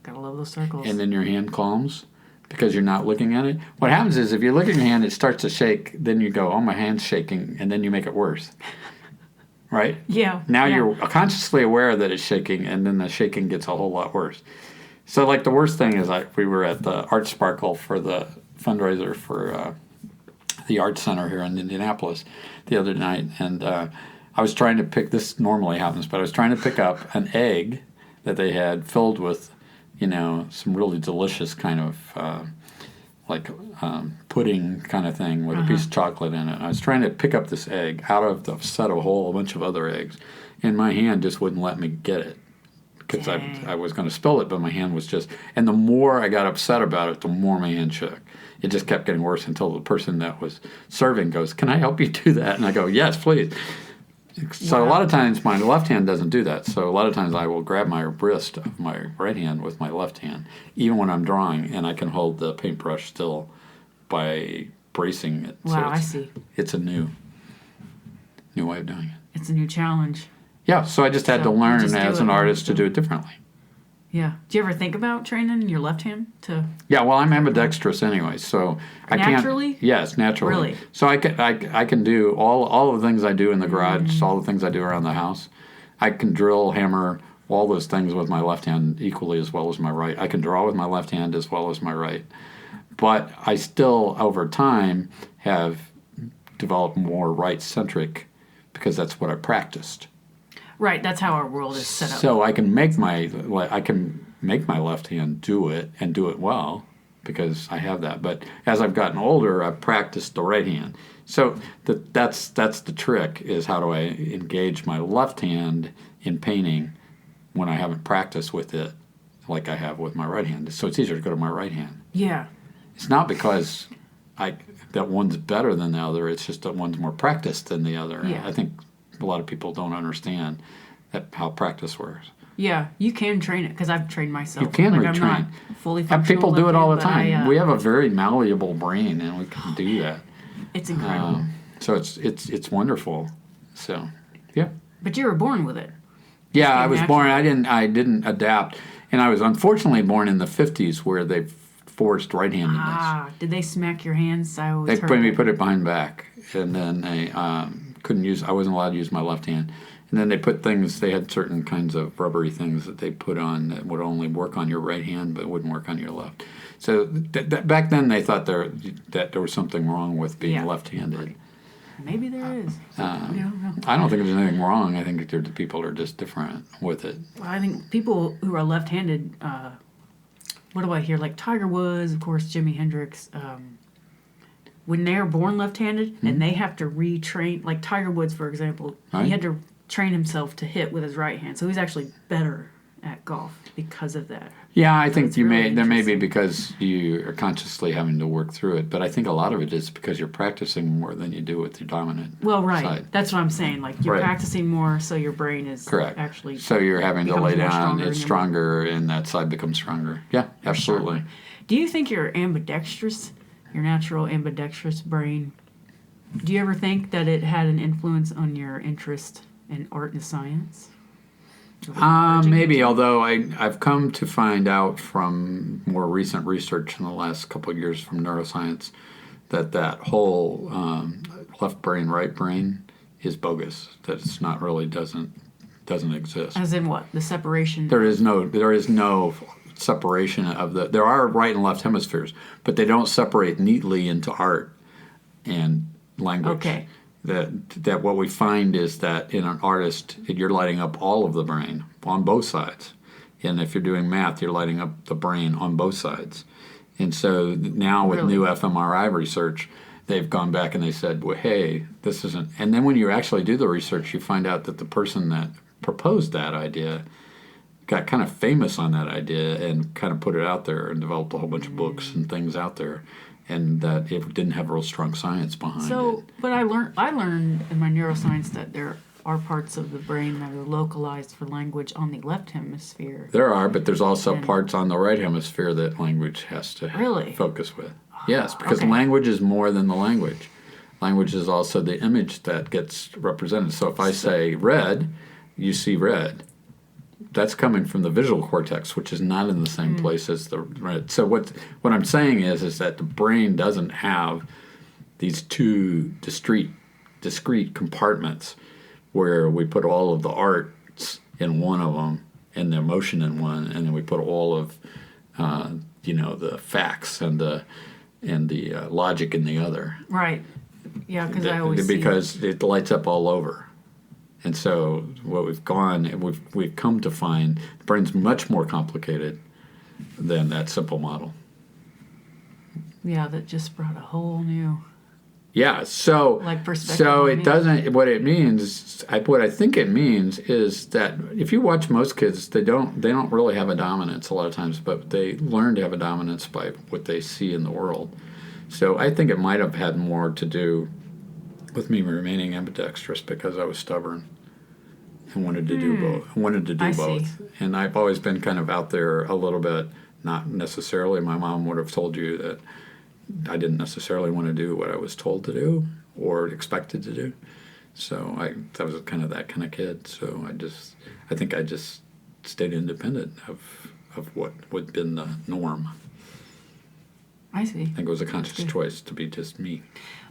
Gotta love those circles. And then your hand calms because you're not looking at it. What happens is if you look at your hand, it starts to shake. Then you go, oh, my hand's shaking. And then you make it worse. Right? Yeah. Now you're consciously aware that it's shaking, and then the shaking gets a whole lot worse. So, like, the worst thing is, like, we were at the Art Sparkle for the fundraiser for the Art Center here in Indianapolis the other night, and I was trying to pick, this normally happens, but I was trying to pick up an egg that they had filled with, some really delicious kind of, pudding kind of thing with a piece of chocolate in it. And I was trying to pick up this egg out of the set of a whole bunch of other eggs, and my hand just wouldn't let me get it. Because I was going to spill it, but my hand was just... And the more I got upset about it, the more my hand shook. It just kept getting worse until the person that was serving goes, can I help you do that? And I go, yes, please. So a lot of times my left hand doesn't do that. So a lot of times I will grab my wrist of my right hand with my left hand, even when I'm drawing, and I can hold the paintbrush still by bracing it. Wow, I see. It's a new way of doing it. It's a new challenge. Yeah, so I just had to learn as an artist to do it differently. Yeah. Do you ever think about training your left hand to? Yeah, well, I'm ambidextrous anyway, so I can't. Naturally? Yes, naturally. Really? So I can do all the things I do in the garage, all the things I do around the house. I can drill, hammer, all those things with my left hand equally as well as my right. I can draw with my left hand as well as my right. But I still, over time, have developed more right-centric because that's what I practiced. Right, that's how our world is set up. So I can make my left hand do it and do it well because I have that. But as I've gotten older, I've practiced the right hand. So that's the trick is how do I engage my left hand in painting when I haven't practiced with it like I have with my right hand. So it's easier to go to my right hand. Yeah. It's not because that one's better than the other. It's just that one's more practiced than the other. Yeah. I think a lot of people don't understand how practice works. Yeah, you can train it because I've trained myself. You can retrain. I'm not fully And functional. people do it all the time. I, We have a very malleable brain, and we can do that. It's incredible. So it's wonderful. So yeah. But you were born with it. Yeah, I was born. I didn't adapt, and I was unfortunately born in the 50s where they forced right-handedness. Did they smack your hands? They put it behind back, and then they couldn't use. I wasn't allowed to use my left hand. And then they put things. They had certain kinds of rubbery things that they put on that would only work on your right hand, but wouldn't work on your left. So back then they thought that there was something wrong with being left-handed. Maybe there is. I don't think there's anything wrong. I think the people are just different with it. Well, I think people who are left-handed. What do I hear? Like Tiger Woods, of course, Jimi Hendrix. When they're born left-handed and they have to retrain, like Tiger Woods, for example, he had to train himself to hit with his right hand. So he's actually better at golf because of that. Yeah, I think there may be because you are consciously having to work through it, but I think a lot of it is because you're practicing more than you do with your dominant side. That's what I'm saying. Like you're practicing more, so your brain is actually. So you're having to lay down. It's stronger, and that side becomes stronger. Yeah, absolutely. Do you think you're ambidextrous? Your natural ambidextrous brain. Do you ever think that it had an influence on your interest in art and science? Maybe, although I've come to find out from more recent research in the last couple of years from neuroscience that whole left brain, right brain is bogus. That it's not really doesn't exist. As in what? The separation? There is no separation of the. There are right and left hemispheres, but they don't separate neatly into art and language. Okay. That what we find is that in an artist, you're lighting up all of the brain on both sides. And if you're doing math, you're lighting up the brain on both sides. And so now with new fMRI research, they've gone back and they said, well, hey, this isn't... And then when you actually do the research, you find out that the person that proposed that idea got kind of famous on that idea and kind of put it out there and developed a whole bunch of books and things out there. And that it didn't have real strong science behind it. But I learned in my neuroscience that there are parts of the brain that are localized for language on the left hemisphere. There are, but there's also parts on the right hemisphere that language has to focus with. Yes, because language is more than the language. Language is also the image that gets represented. So if I say red, you see red. That's coming from the visual cortex, which is not in the same place as the red. So what I'm saying is that the brain doesn't have these two discrete compartments where we put all of the arts in one of them and the emotion in one, and then we put all of the facts and the logic in the other. Right. Yeah, because it lights up all over. And so what we've come to find the brain's much more complicated than that simple model. Yeah, that just brought a whole new perspective. So it doesn't. What it means, what I think it means, is that if you watch most kids, they don't really have a dominance a lot of times, but they learn to have a dominance by what they see in the world. So I think it might have had more to do with me remaining ambidextrous because I was stubborn and wanted to do both. I see. And I've always been kind of out there a little bit, not necessarily. My mom would have told you that I didn't necessarily want to do what I was told to do or expected to do. So I was kind of that kind of kid. So I think I just stayed independent of what would have been the norm. I see. I think it was a conscious choice to be just me.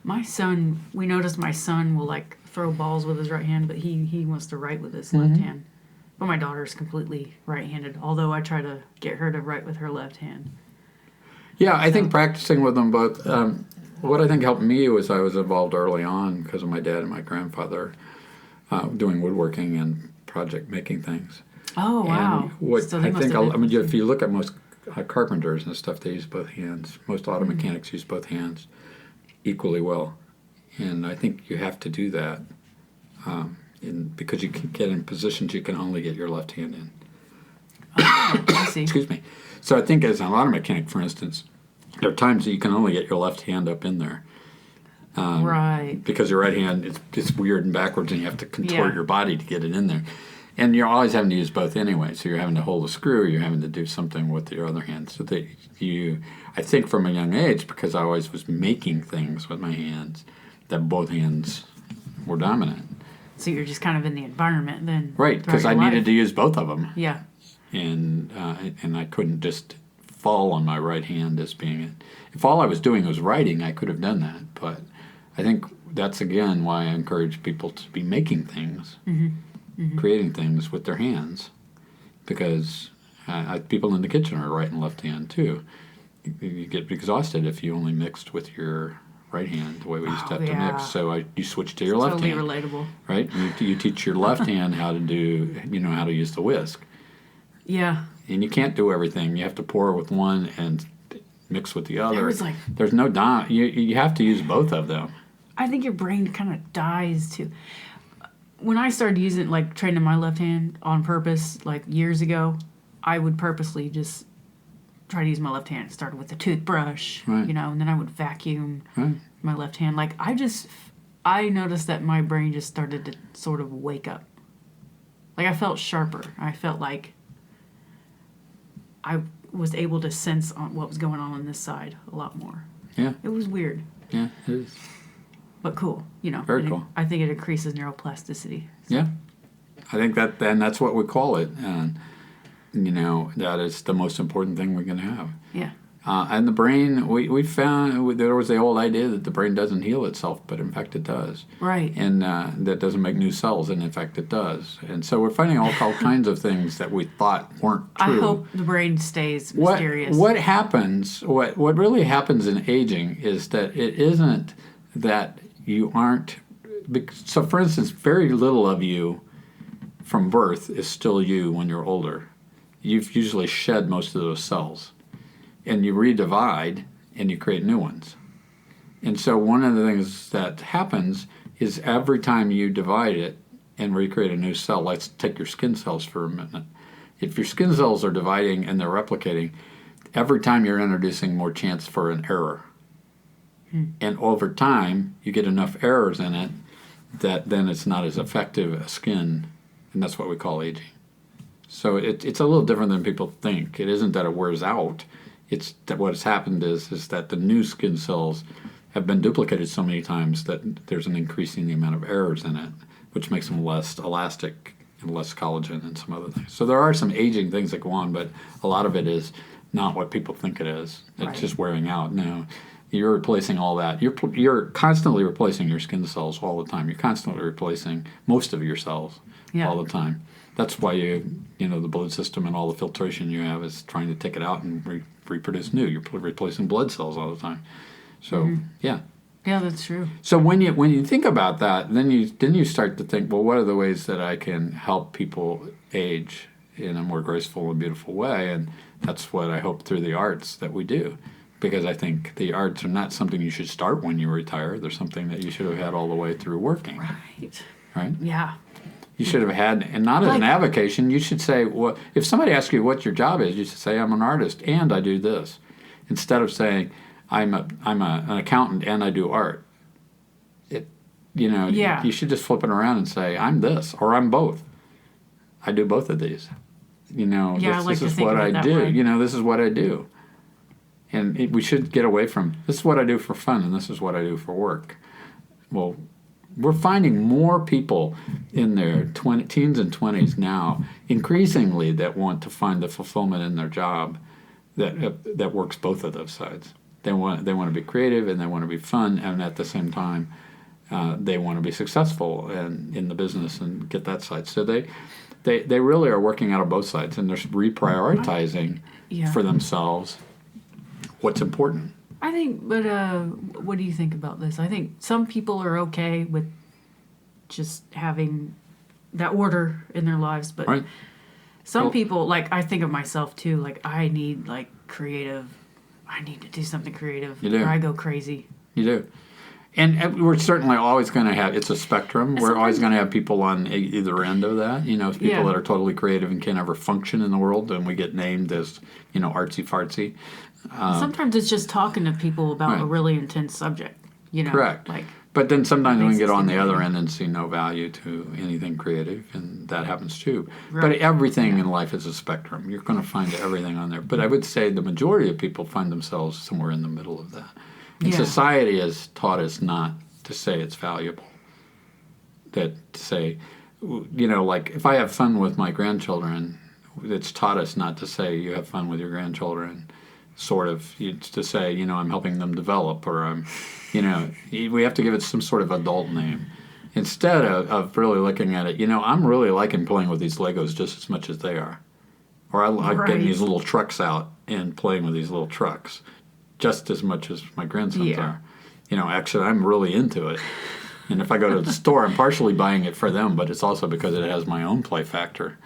We noticed my son will like throw balls with his right hand, but he wants to write with his left hand. But my daughter's completely right-handed, although I try to get her to write with her left hand. Yeah, I think practicing with them both. What I think helped me was I was involved early on because of my dad and my grandfather doing woodworking and project making things. Oh, wow. And if you look at most carpenters and stuff, they use both hands. Most auto mechanics use both hands equally well. And I think you have to do that because you can get in positions you can only get your left hand in. Oh, I see. Excuse me. So I think as an auto mechanic, for instance, there are times that you can only get your left hand up in there. Right. Because your right hand it's weird and backwards, and you have to contort your body to get it in there. And you're always having to use both anyway. So you're having to hold a screw, or you're having to do something with your other hand. So I think from a young age, because I always was making things with my hands, that both hands were dominant. So you're just kind of in the environment then. Right, because I needed to use both of them. Yeah. And I couldn't just fall on my right hand as being it. If all I was doing was writing, I could have done that. But I think that's, again, why I encourage people to be making things, creating things with their hands. Because people in the kitchen are right and left hand, too. You get exhausted if you only mixed with your right hand the way we used to have to mix. So you switch to your left hand. Totally relatable. Right? You teach your left hand how to how to use the whisk. Yeah. And you can't do everything. You have to pour with one and mix with the other. There's no you have to use both of them. I think your brain kind of dies too. When I started training my left hand on purpose, years ago, I would purposely just try to use my left hand. It started with the toothbrush, right. And then I would vacuum my left hand. I noticed that my brain just started to sort of wake up. I felt sharper. I felt like I was able to sense what was going on this side a lot more. Yeah. It was weird. Yeah, it is. But cool, Very cool. I think it increases neuroplasticity. So. Yeah. I think that's what we call it. And, that is the most important thing we can have. Yeah. And the brain, we found there was the old idea that the brain doesn't heal itself, but in fact it does. Right. And that doesn't make new cells, and in fact it does. And so we're finding all kinds of things that we thought weren't true. I hope the brain stays mysterious. What really happens in aging is that it isn't that you aren't. So, for instance, very little of you from birth is still you when you're older. You've usually shed most of those cells. And you redivide, and you create new ones. And so one of the things that happens is every time you divide it and recreate a new cell, let's take your skin cells for a minute. If your skin cells are dividing and they're replicating, every time you're introducing more chance for an error. And over time, you get enough errors in it that then it's not as effective a skin, and that's what we call aging. So it's a little different than people think. It isn't that it wears out. It's that what has happened is that the new skin cells have been duplicated so many times that there's an increase in the amount of errors in it, which makes them less elastic and less collagen and some other things. So there are some aging things that go on, but a lot of it is not what people think it is. It's just wearing out. No, you're replacing all that. You're constantly replacing your skin cells all the time. You're constantly replacing most of your cells all the time. That's why the blood system and all the filtration you have is trying to take it out and reproduce new. You're replacing blood cells all the time. So yeah, that's true. So when you think about that, then you start to think, well, what are the ways that I can help people age in a more graceful and beautiful way? And that's what I hope through the arts that we do, because I think the arts are not something you should start when you retire. They're something that you should have had all the way through working. Right. Yeah. You should have had, and not as an avocation, you should say, well, if somebody asks you what your job is, you should say, I'm an artist and I do this. Instead of saying, I'm an accountant and I do art. Yeah. you should just flip it around and say, I'm this, or I'm both. I do both of these. I like this to is think what of it I that do. way. This is what I do. And we should get away from, this is what I do for fun, and this is what I do for work. Well, we're finding more people in their teens and 20s now, increasingly, that want to find the fulfillment in their job that works both of those sides. They want to be creative, and they want to be fun, and at the same time, they want to be successful in the business and get that side. So they really are working out of both sides, and they're reprioritizing for themselves what's important. I think, but what do you think about this? I think some people are okay with just having that order in their lives, but Right. some people, like, I think of myself too, like, I need, like, creative, I need to do something creative, You do. or I go crazy. You do. And we're certainly always going to have, it's a spectrum. We're always going to have people on either end of that. People that are totally creative and can't ever function in the world, and we get named as, artsy-fartsy. Sometimes it's just talking to people about a Right. really intense subject, Correct. Like, But then sometimes we makes can get it on the other stimulating. end and see no value to anything creative, and that happens too. But Right. everything in life is a spectrum. You're going to find everything on there. But I would say the majority of people find themselves somewhere in the middle of that. And Yeah. society has taught us not to say it's valuable. That to say, like if I have fun with my grandchildren, it's taught us not to say you have fun with your grandchildren. Sort of, it's to say, I'm helping them develop, or I'm, we have to give it some sort of adult name. Instead of really looking at it, I'm really liking playing with these Legos just as much as they are. Or I like getting Right. these little trucks out and playing with these little trucks just as much as my grandsons are. Actually, I'm really into it. And if I go to the store, I'm partially buying it for them, but it's also because it has my own play factor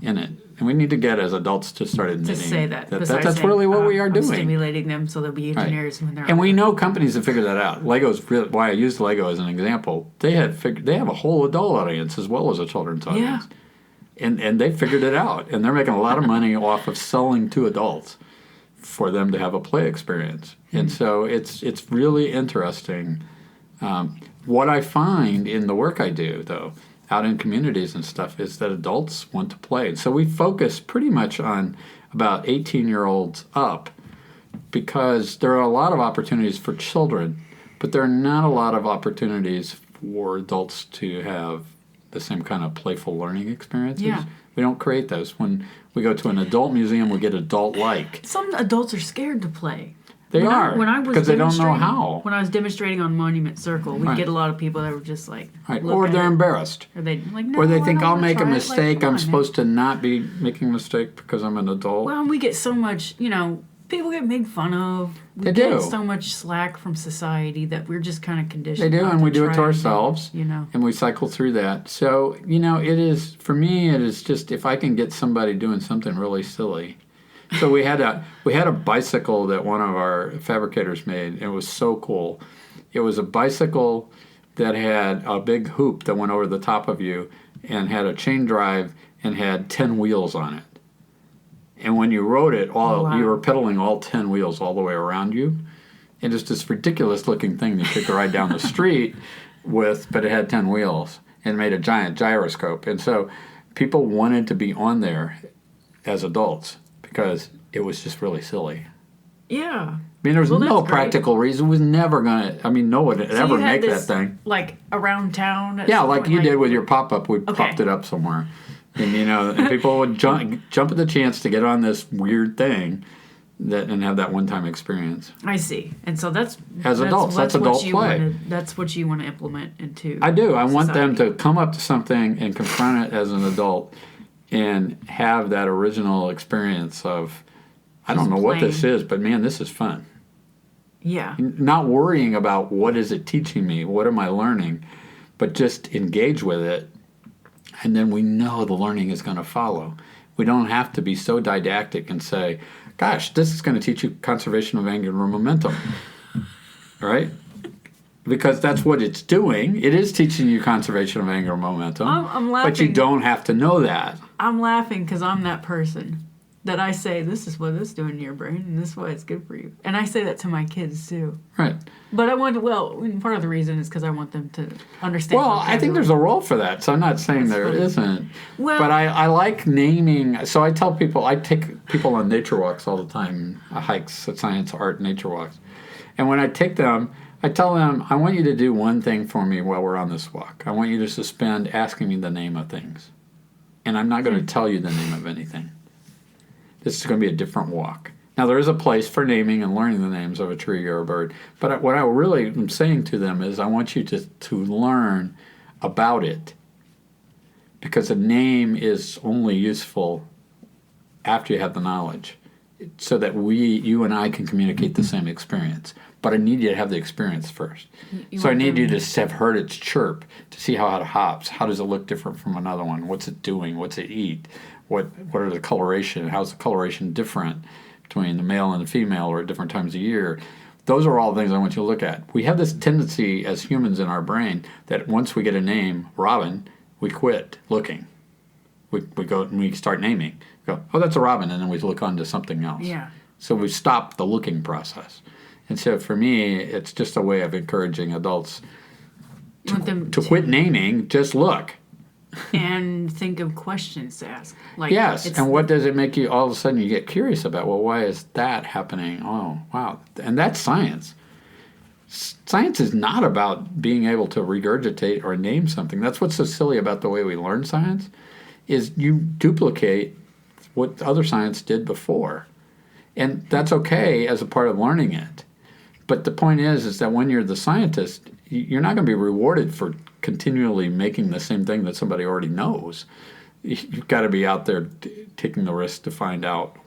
in it. And we need to get as adults to start admitting to say that. Besides that's saying, really what we are I'm doing. stimulating them so they'll be engineers when they're And we older. know companies have figured that out. Lego's really, why I used Lego as an example. They have a whole adult audience as well as a children's audience. And they figured it out. And they're making a lot of money off of selling to adults for them to have a play experience. And so it's really interesting. What I find in the work I do, though, out in communities and stuff, is that adults want to play. So we focus pretty much on about 18-year-olds up, because there are a lot of opportunities for children, but there are not a lot of opportunities for adults to have the same kind of playful learning experiences. Yeah. We don't create those. When we go to an adult museum, we get adult-like. Some adults are scared to play. They When are, when I was because they don't know demonstrating- how. When I was demonstrating on Monument Circle, we'd Right. get a lot of people that were just like, Right. look Or at they're it, embarrassed. or they like, no, Or they I think don't I'll wanna make a try it. Like, mistake. come I'm on, supposed to not be making a mistake because I'm an adult. Well, and we get so much, people get made fun of. We They get do. so much slack from society that we're just kind of They conditioned. do, not and we do it try to and ourselves, And we cycle through that. So, it is, for me, it is just if I can get somebody doing something really silly. So we had a bicycle that one of our fabricators made, and it was so cool. It was a bicycle that had a big hoop that went over the top of you and had a chain drive and had 10 wheels on it. And when you rode it, Wow. you were pedaling all 10 wheels all the way around you. And it's this ridiculous looking thing you could ride down the street with, but it had 10 wheels and made a giant gyroscope. And so people wanted to be on there as adults because it was just really silly. yeah. I mean, there was Well, no that's great. practical reason. It was never going to, no one would So ever you had make that this, thing. like around town. at Yeah, some like point, you did with your pop-up. We Okay. popped it up somewhere. And, and people would jump at the chance to get on this weird thing and have that one-time experience. I see, and so that's adults, that's what adult you play. That's what you want to implement into. I do. I want them society. to come up to something and confront it as an adult and have that original experience of, I don't Just know what playing. this is, but man, this is fun. Yeah, Not worrying about what is it teaching me, what am I learning, but just engage with it, and then we know the learning is going to follow. We don't have to be so didactic and say, gosh, this is going to teach you conservation of angular momentum, right? Because that's what it's doing. It is teaching you conservation of angular momentum. I'm But you laughing. don't have to know that. I'm laughing because I'm that person. that I say, this is what it's doing in your brain, and this is why it's good for you. And I say that to my kids, too. Right. But part of the reason is because I want them to understand. Well, I think there's a role for that, so I'm not saying there isn't. Well, but I like naming. So I tell people, I take people on nature walks all the time, hikes, science, art, nature walks. And when I take them, I tell them, I want you to do one thing for me while we're on this walk. I want you to suspend asking me the name of things. And I'm not going to tell you the name of anything. This is going to be a different walk. Now, there is a place for naming and learning the names of a tree or a bird. But what I really am saying to them is I want you to learn about it. Because a name is only useful after you have the knowledge. So that you and I can communicate the same experience. But I need you to have the experience first. So I need you to have heard its chirp, to see how it hops. How does it look different from another one? What's it doing? What's it eat? What are the coloration? How's the coloration different between the male and the female or at different times of year? Those are all things I want you to look at. We have this tendency as humans in our brain that once we get a name, Robin, we quit looking. We go and we start naming. We go, oh, that's a robin, and then we look on to something else. Yeah. So we stop the looking process. And so for me, it's just a way of encouraging adults to quit naming, just look. And think of questions to ask. Like, yes, and what does it make you, all of a sudden you get curious about? Well, why is that happening? Oh, wow. And that's science. Science is not about being able to regurgitate or name something. That's what's so silly about the way we learn science, is you duplicate what other science did before. And that's okay as a part of learning it. But the point is that when you're the scientist, you're not going to be rewarded for continually making the same thing that somebody already knows. You've got to be out there taking the risk to find out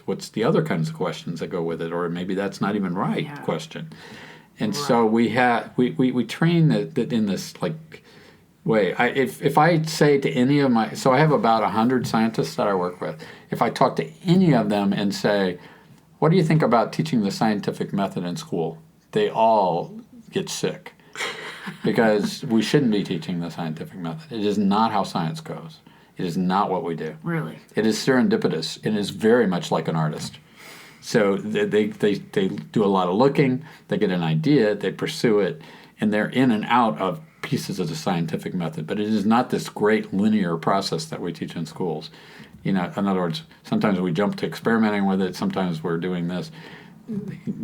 what's the other kinds of questions that go with it, or maybe that's not even right question. And so we train that in this way. If I say to any of so I have about 100 scientists that I work with. If I talk to any of them and say, what do you think about teaching the scientific method in school? They all get sick because we shouldn't be teaching the scientific method. It is not how science goes. It is not what we do. Really? It is serendipitous. It is very much like an artist. So they do a lot of looking, they get an idea, they pursue it, and they're in and out of pieces of the scientific method. But it is not this great linear process that we teach in schools. You know, in other words, sometimes we jump to experimenting with it, sometimes we're doing this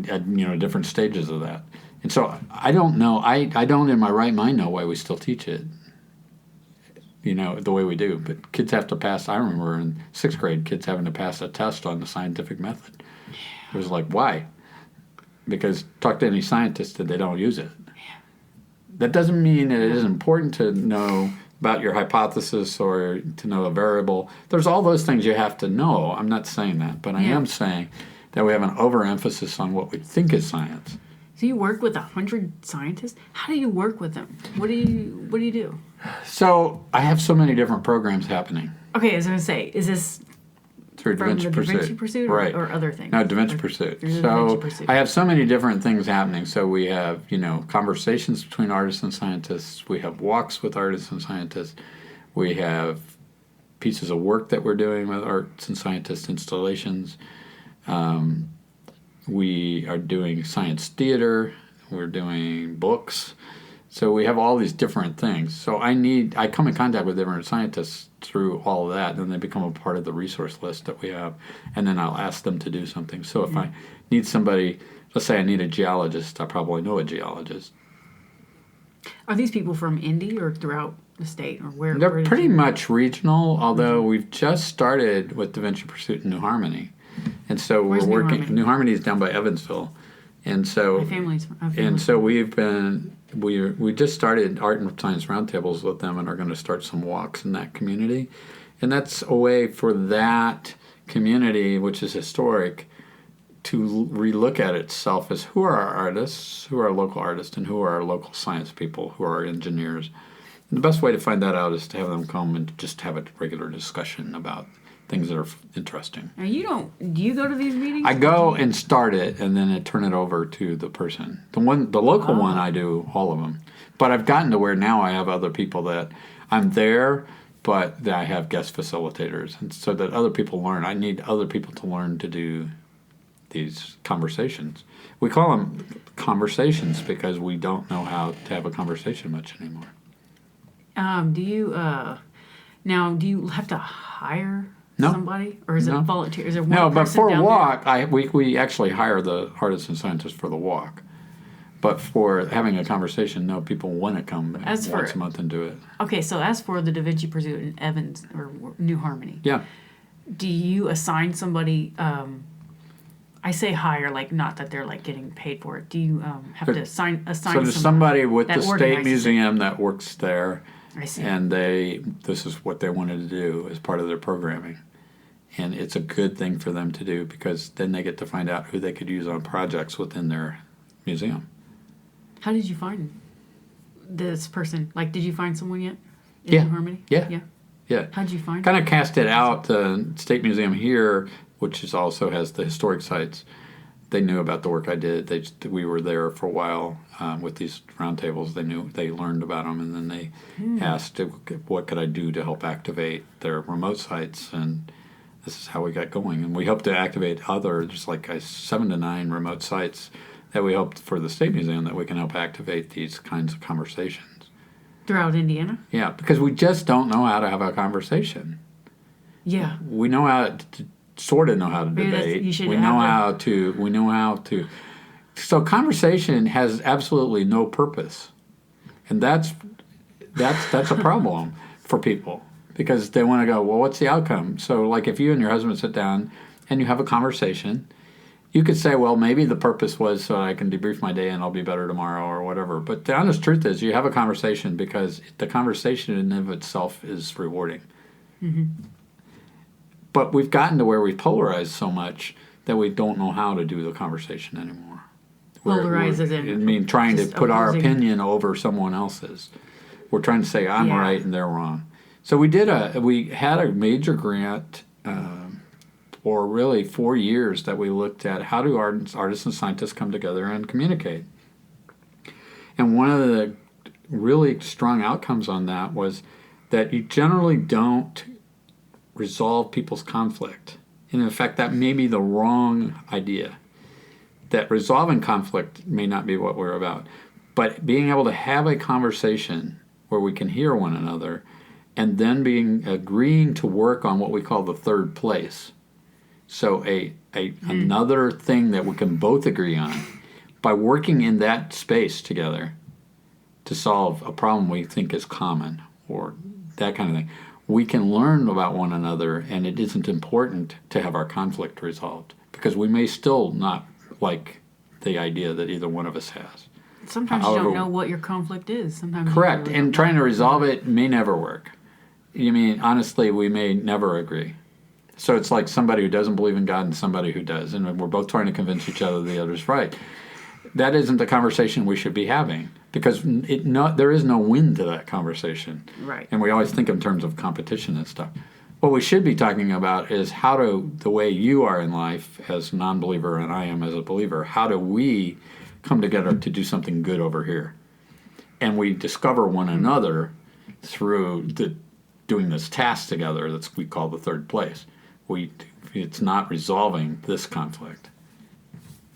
at, different stages of that. And so I don't know, I don't in my right mind know why we still teach it, the way we do. But kids have to pass, I remember in 6th grade, kids having to pass a test on the scientific method. It was like, why? Because talk to any scientist and they don't use it. That doesn't mean that it is important to know about your hypothesis or to know a variable. There's all those things you have to know. I'm not saying that, but I am saying that we have an overemphasis on what we think is science. So you work with 100 scientists? How do you work with them? What do you do? So I have so many different programs happening. Okay, I was going to say, is this through from daVinci the daVinci Pursuit right. or other things? No, daVinci Pursuit. So DaVinci Pursuit. I have so many different things happening. So we have, conversations between artists and scientists. We have walks with artists and scientists. We have pieces of work that we're doing with artists and scientists, installations. We are doing science theater. We're doing books. So we have all these different things. So I come in contact with different scientists through all of that, and they become a part of the resource list that we have. And then I'll ask them to do something. So if I need somebody, let's say I need a geologist, I probably know a geologist. Are these people from Indy or throughout the state, or where? They're pretty much regional, although we've just started with daVinci Pursuit in New Harmony. And so Where's we're New working. Harmony? New Harmony is down by Evansville. And so My family's we just started Art and Science Roundtables with them and are going to start some walks in that community. And that's a way for that community, which is historic, to relook at itself as who are our artists, who are our local artists, and who are our local science people, who are our engineers. And the best way to find that out is to have them come and just have a regular discussion about things that are interesting. Now do you go to these meetings? I go and start it, and then I turn it over to the person. The local one, I do all of them. But I've gotten to where now I have other people that I'm there but that I have guest facilitators, and so that other people learn. I need other people to learn to do these conversations. We call them conversations because we don't know how to have a conversation much anymore. Do you have to hire No. somebody, or is it No. volunteer? Is there one No, but person for down walk, we actually hire the artists and scientists for the walk. But for having a conversation, no, people want to come once a month and do it. Okay, so as for the daVinci Pursuit in Evans or New Harmony, Yeah. do you assign somebody? I say hire, like not that they're like getting paid for it. Do you have to assign? So there's somebody with the state organizes it? museum that works there, I see. and this is what they wanted to do as part of their programming. And it's a good thing for them to do because then they get to find out who they could use on projects within their museum. How did you find this person? Like, did you find someone yet in Yeah. New Harmony? Yeah. Yeah. How did you find Kind of cast it out. The State Museum here, which also has the historic sites, they knew about the work I did. We were there for a while with these roundtables. They learned about them, and then they asked, what could I do to help activate their remote sites? And this is how we got going. And we hope to activate others, like 7 to 9 remote sites that we hope for the State Museum that we can help activate these kinds of conversations. throughout Indiana? Yeah, because we just don't know how to have a conversation. Yeah. We know how to sort of know how to debate. We know how to. So conversation has absolutely no purpose, and that's a problem for people because they want to go, well, what's the outcome? So like if you and your husband sit down and you have a conversation, you could say, well, maybe the purpose was so I can debrief my day and I'll be better tomorrow or whatever. But the honest truth is you have a conversation because the conversation in and of itself is rewarding. Mm-hmm. But we've gotten to where we've polarized so much that we don't know how to do the conversation anymore. Polarize as in? I mean, trying to put our opposing. opinion over someone else's. We're trying to say, I'm Yeah. right and they're wrong. So we had a major grant for really 4 years that we looked at how do artists and scientists come together and communicate. And one of the really strong outcomes on that was that you generally don't resolve people's conflict. And in fact, that may be the wrong idea. That resolving conflict may not be what we're about. But being able to have a conversation where we can hear one another and then agreeing to work on what we call the third place. So another thing that we can both agree on by working in that space together to solve a problem we think is common or that kind of thing. We can learn about one another, and it isn't important to have our conflict resolved because we may still not like the idea that either one of us has. Sometimes you don't know what your conflict is. Sometimes correct, you really and trying to resolve it may never work. You mean, honestly, we may never agree. So it's like somebody who doesn't believe in God and somebody who does, and we're both trying to convince each other the other's right. That isn't the conversation we should be having because there is no win to that conversation. Right. And we always think in terms of competition and stuff. What we should be talking about is the way you are in life as a non-believer and I am as a believer, how do we come together to do something good over here? And we discover one another through doing this task together we call the third place. It's not resolving this conflict.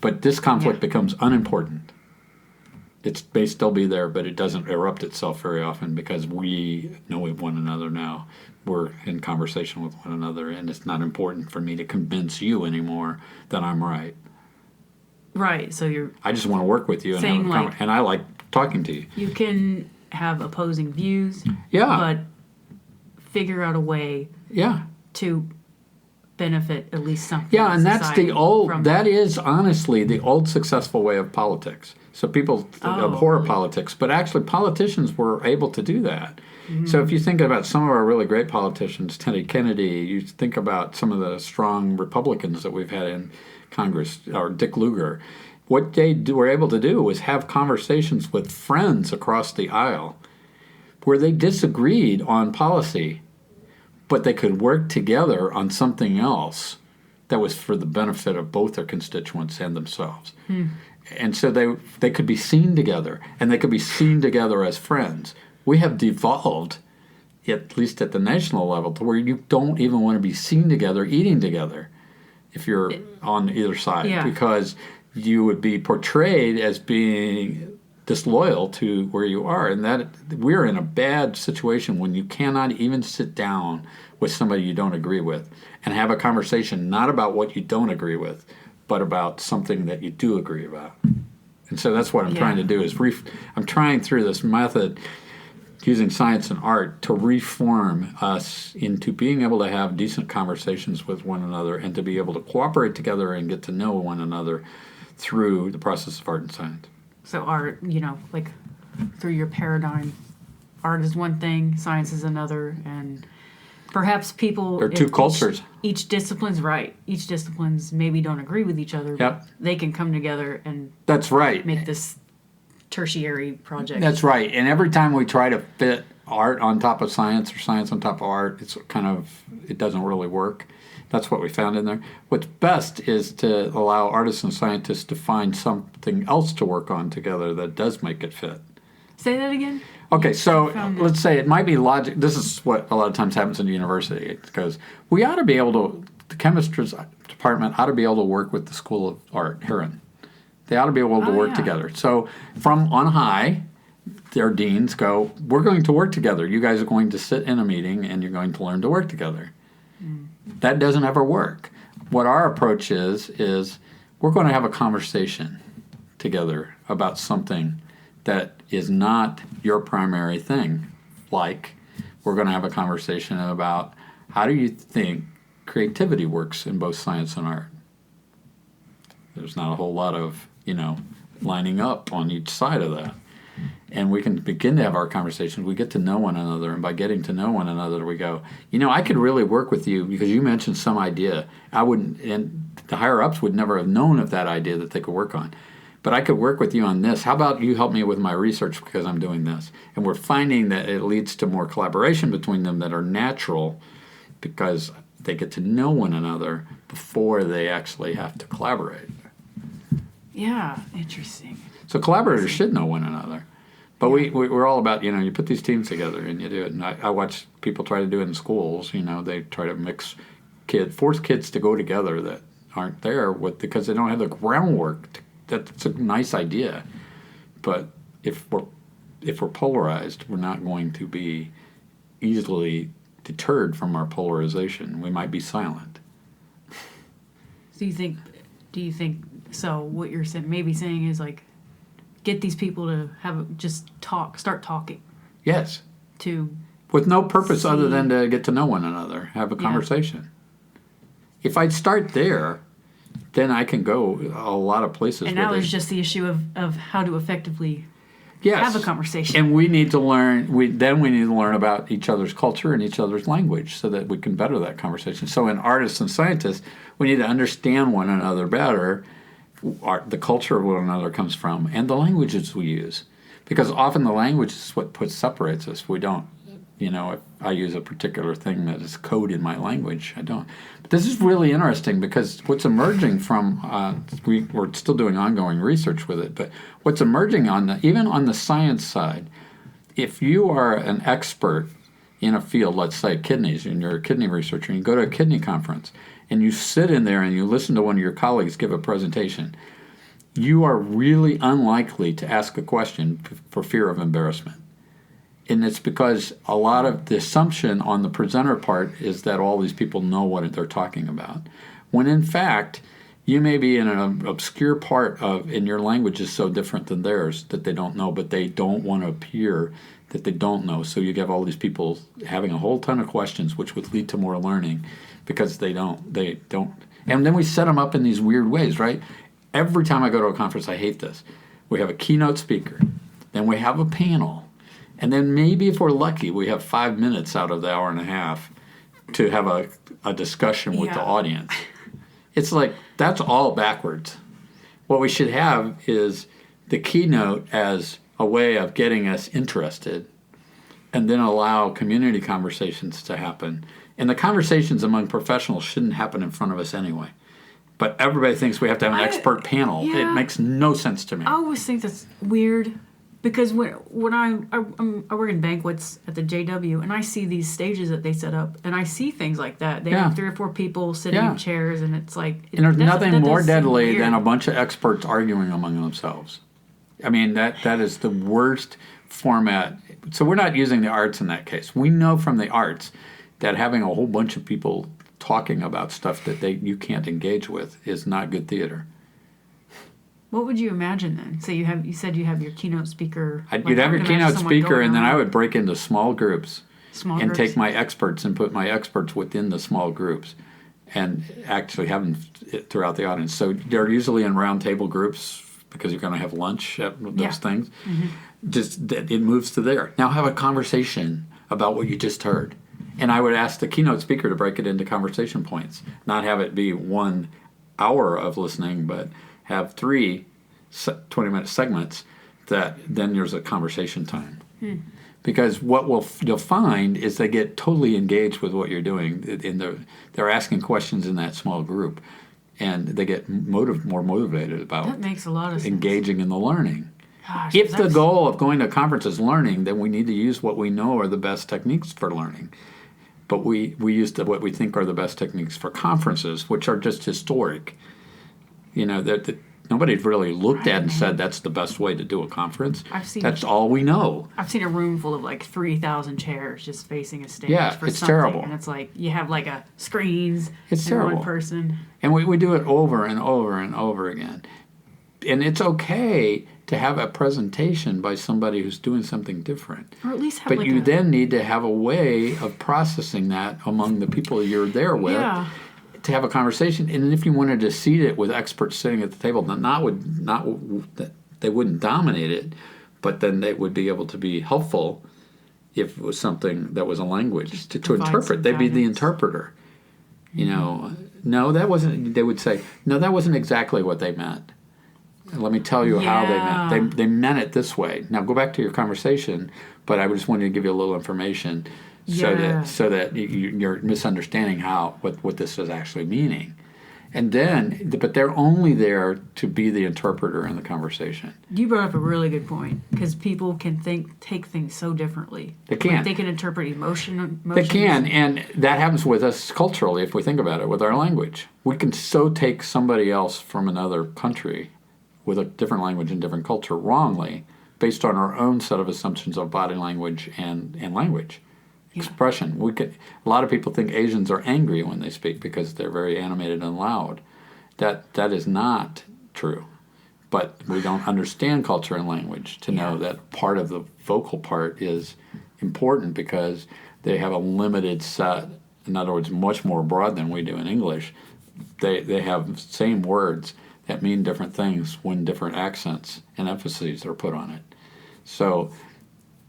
But this conflict becomes unimportant. It may still be there, but it doesn't erupt itself very often because we know one another now. We're in conversation with one another, and it's not important for me to convince you anymore that I'm right. Right, so I just want to work with you and I like talking to you. You can have opposing views, but figure out a way to benefit at least something. Yeah, and that's that is honestly the old successful way of politics. So people abhor politics, but actually politicians were able to do that. Mm-hmm. So if you think about some of our really great politicians, Ted Kennedy, you think about some of the strong Republicans that we've had in Congress, or Dick Lugar, what they were able to do was have conversations with friends across the aisle where they disagreed on policy, but they could work together on something else that was for the benefit of both their constituents and themselves. And so they could be seen together, and they could be seen together as friends. We have devolved at least at the national level, to where you don't even want to be seen together eating together if you're on either side, because you would be portrayed as being disloyal to where you are. And that we're in a bad situation when you cannot even sit down with somebody you don't agree with and have a conversation not about what you don't agree with, but about something that you do agree about. And so that's what I'm trying to do is I'm trying through this method using science and art to reform us into being able to have decent conversations with one another and to be able to cooperate together and get to know one another through the process of art and science. So art, like through your paradigm, art is one thing, science is another, and perhaps people... There are two cultures. Each discipline's right. Each disciplines maybe don't agree with each other, but they can come together and... That's right. ...make this tertiary project. That's right. And every time we try to fit art on top of science or science on top of art, it doesn't really work. That's what we found in there. What's best is to allow artists and scientists to find something else to work on together that does make it fit. Say that again? Okay, so let's say it might be logic. This is what a lot of times happens in university. It goes, we ought to be able to, the chemistry department ought to be able to work with the School of Art, Heron. They ought to be able to work together. So from on high, their deans go, we're going to work together. You guys are going to sit in a meeting and you're going to learn to work together. That doesn't ever work. What our approach is we're going to have a conversation together about something that is not your primary thing. Like, we're going to have a conversation about how do you think creativity works in both science and art. There's not a whole lot of, lining up on each side of that. And we can begin to have our conversations. We get to know one another, and by getting to know one another, we go, I could really work with you because you mentioned some idea. And the higher-ups would never have known of that idea that they could work on. But I could work with you on this. How about you help me with my research because I'm doing this? And we're finding that it leads to more collaboration between them that are natural because they get to know one another before they actually have to collaborate. Yeah, interesting. So collaborators should know one another. But we're all about, you put these teams together and you do it. And I watch people try to do it in schools. They try to force kids to go together that aren't there because they don't have the groundwork. That's a nice idea. But if we're polarized, we're not going to be easily deterred from our polarization. We might be silent. So do you think, so what you're saying is like, get these people to start talking. Yes. With no purpose other than to get to know one another, have a conversation. If I start there, then I can go a lot of places. And now there's just the issue of how to effectively have a conversation. And we need to learn. We need to learn about each other's culture and each other's language so that we can better that conversation. So, in artists and scientists, we need to understand one another better. The culture of one another comes from, and the languages we use, because often the language is what separates us. We don't. If I use a particular thing that is code in my language, I don't. But this is really interesting because what's emerging from, we're still doing ongoing research with it, but what's emerging even on the science side, if you are an expert in a field, let's say kidneys, and you're a kidney researcher, and you go to a kidney conference, and you sit in there and you listen to one of your colleagues give a presentation, you are really unlikely to ask a question for fear of embarrassment. And it's because a lot of the assumption on the presenter part is that all these people know what they're talking about. When in fact, you may be in an obscure part and your language is so different than theirs that they don't know, but they don't want to appear that they don't know. So you have all these people having a whole ton of questions, which would lead to more learning because they don't. And then we set them up in these weird ways, right? Every time I go to a conference, I hate this. We have a keynote speaker. Then we have a panel. And then maybe if we're lucky, we have 5 minutes out of the hour and a half to have a discussion with the audience. It's like, that's all backwards. What we should have is the keynote as a way of getting us interested and then allow community conversations to happen. And the conversations among professionals shouldn't happen in front of us anyway. But everybody thinks we have to have an expert panel. It makes no sense to me. I always think that's weird Because when I work in banquets at the JW, and I see these stages that they set up, and I see things like that. They have 3 or 4 people sitting in chairs, and it's like... And there's nothing more deadly than a bunch of experts arguing among themselves. I mean, that is the worst format. So we're not using the arts in that case. We know from the arts that having a whole bunch of people talking about stuff that you can't engage with is not good theater. What would you imagine then? So you said you have your keynote speaker. You'd have your keynote speaker, and then I would break into small groups and take my experts and put my experts within the small groups and actually have them throughout the audience. So they're usually in round table groups because you're going to have lunch at those things. Mm-hmm. Just it moves to there. Now have a conversation about what you just heard. And I would ask the keynote speaker to break it into conversation points, not have it be 1 hour of listening, but have 3 20-minute segments that then there's a conversation time. Because what you'll find is they get totally engaged with what you're doing. They're asking questions in that small group, and they get more motivated about that makes a lot of sense. Engaging in the learning. Gosh, if the goal of going to a conference is learning, then we need to use what we know are the best techniques for learning. But we use what we think are the best techniques for conferences, which are just historic. That nobody's really looked at and said that's the best way to do a conference. That's all we know. I've seen a room full of like 3,000 chairs just facing a stage. Yeah, for it's something, terrible. And it's like you have like a screens. It's and terrible. One person. And we do it over and over and over again. And it's okay to have a presentation by somebody who's doing something different. Or at least have but you then need to have a way of processing that among the people you're there with. Yeah. To have a conversation, and if you wanted to seat it with experts sitting at the table, they wouldn't dominate it, but then they would be able to be helpful if it was something that was a language to interpret. They'd be the interpreter. No, that wasn't. They would say, no, that wasn't exactly what they meant. And let me tell you how they meant. They meant it this way. Now go back to your conversation, but I just wanted to give you a little information. So that you're misunderstanding what this is actually meaning, but they're only there to be the interpreter in the conversation. You brought up a really good point because people can take things so differently. They can. Like they can interpret emotions. They can, and that happens with us culturally if we think about it with our language. We can so take somebody else from another country with a different language and different culture wrongly based on our own set of assumptions of body language and language. Expression. A lot of people think Asians are angry when they speak because they're very animated and loud. That is not true. But we don't understand culture and language to know that part of the vocal part is important because they have a limited set. In other words, much more broad than we do in English. They have same words that mean different things when different accents and emphases are put on it. So,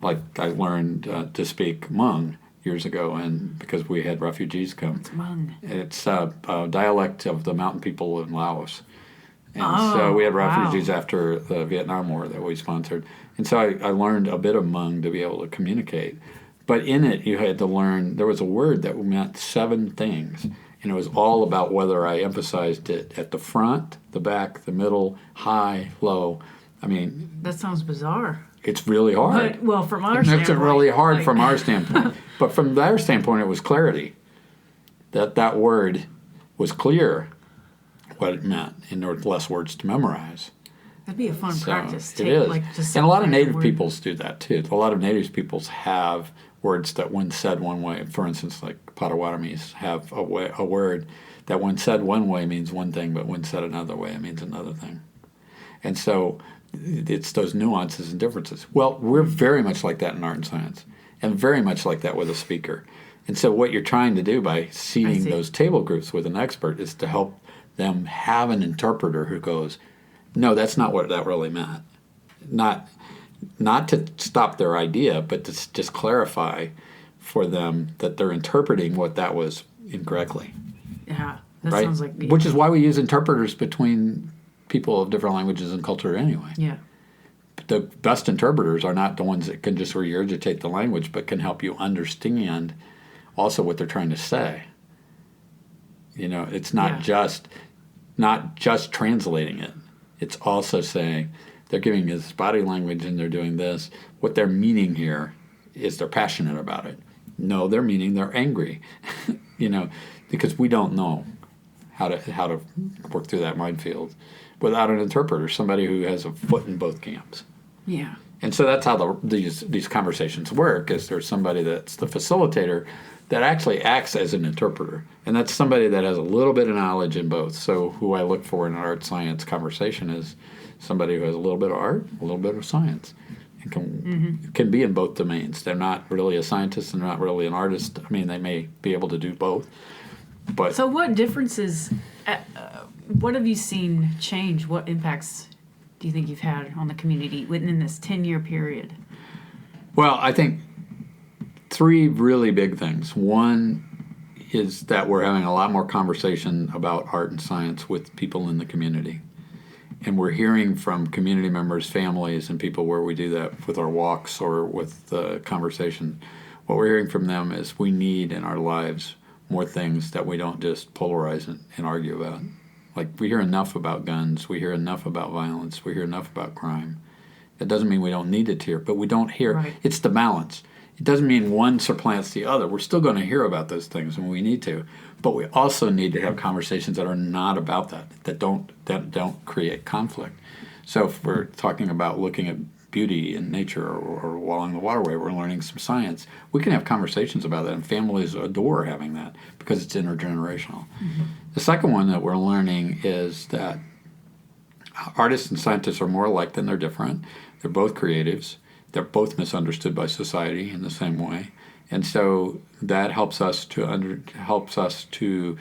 like I learned to speak Hmong years ago, and because we had refugees come. What's Hmong? It's a dialect of the mountain people in Laos. And so we had refugees after the Vietnam War that we sponsored. And so I learned a bit of Hmong to be able to communicate. But in it, you had to learn, there was a word that meant 7 things. And it was all about whether I emphasized it at the front, the back, the middle, high, low. I mean... That sounds bizarre. It's really hard. But, from our standpoint... It's really hard from our standpoint. But from their standpoint, it was clarity. That word was clear what it meant, and there were less words to memorize. That'd be a fun practice. It is. And a lot of native peoples do that, too. A lot of native peoples have words that when said one way, for instance, like Potawatomis have a word that when said one way means one thing, but when said another way it means another thing. And so it's those nuances and differences. Well, we're very much like that in art and science, and very much like that with a speaker. And so what you're trying to do by seating those table groups with an expert is to help them have an interpreter who goes, no, that's not what that really meant. Not to stop their idea, but to just clarify for them that they're interpreting what that was incorrectly. Yeah, that sounds like... Yeah. Which is why we use interpreters between people of different languages and culture anyway. Yeah. The best interpreters are not the ones that can just regurgitate the language, but can help you understand also what they're trying to say. It's not just translating it. It's also saying, they're giving this body language and they're doing this. What they're meaning here is they're passionate about it. No, they're meaning they're angry, because we don't know how to work through that minefield without an interpreter, somebody who has a foot in both camps. Yeah. And so that's how these conversations work, is there's somebody that's the facilitator that actually acts as an interpreter. And that's somebody that has a little bit of knowledge in both. So who I look for in an art-science conversation is somebody who has a little bit of art, a little bit of science, and can be in both domains. They're not really a scientist and they're not really an artist. I mean, they may be able to do both. But so what differences, what have you seen change? What impacts do you think you've had on the community within this 10-year period? Well, I think 3 really big things. One is that we're having a lot more conversation about art and science with people in the community. And we're hearing from community members, families, and people where we do that with our walks or with the conversation. What we're hearing from them is we need in our lives more things that we don't just polarize and argue about. Like, we hear enough about guns, we hear enough about violence, we hear enough about crime. It doesn't mean we don't need it here, but we don't hear. Right. It's the balance. It doesn't mean one supplants the other. We're still going to hear about those things when we need to, but we also need to have conversations that are not about that don't create conflict. So if we're talking about looking at beauty in nature or along the waterway, we're learning some science. We can have conversations about that, and families adore having that because it's intergenerational. Mm-hmm. The second one that we're learning is that artists and scientists are more alike than they're different. They're both creatives. They're both misunderstood by society in the same way, and so that helps us to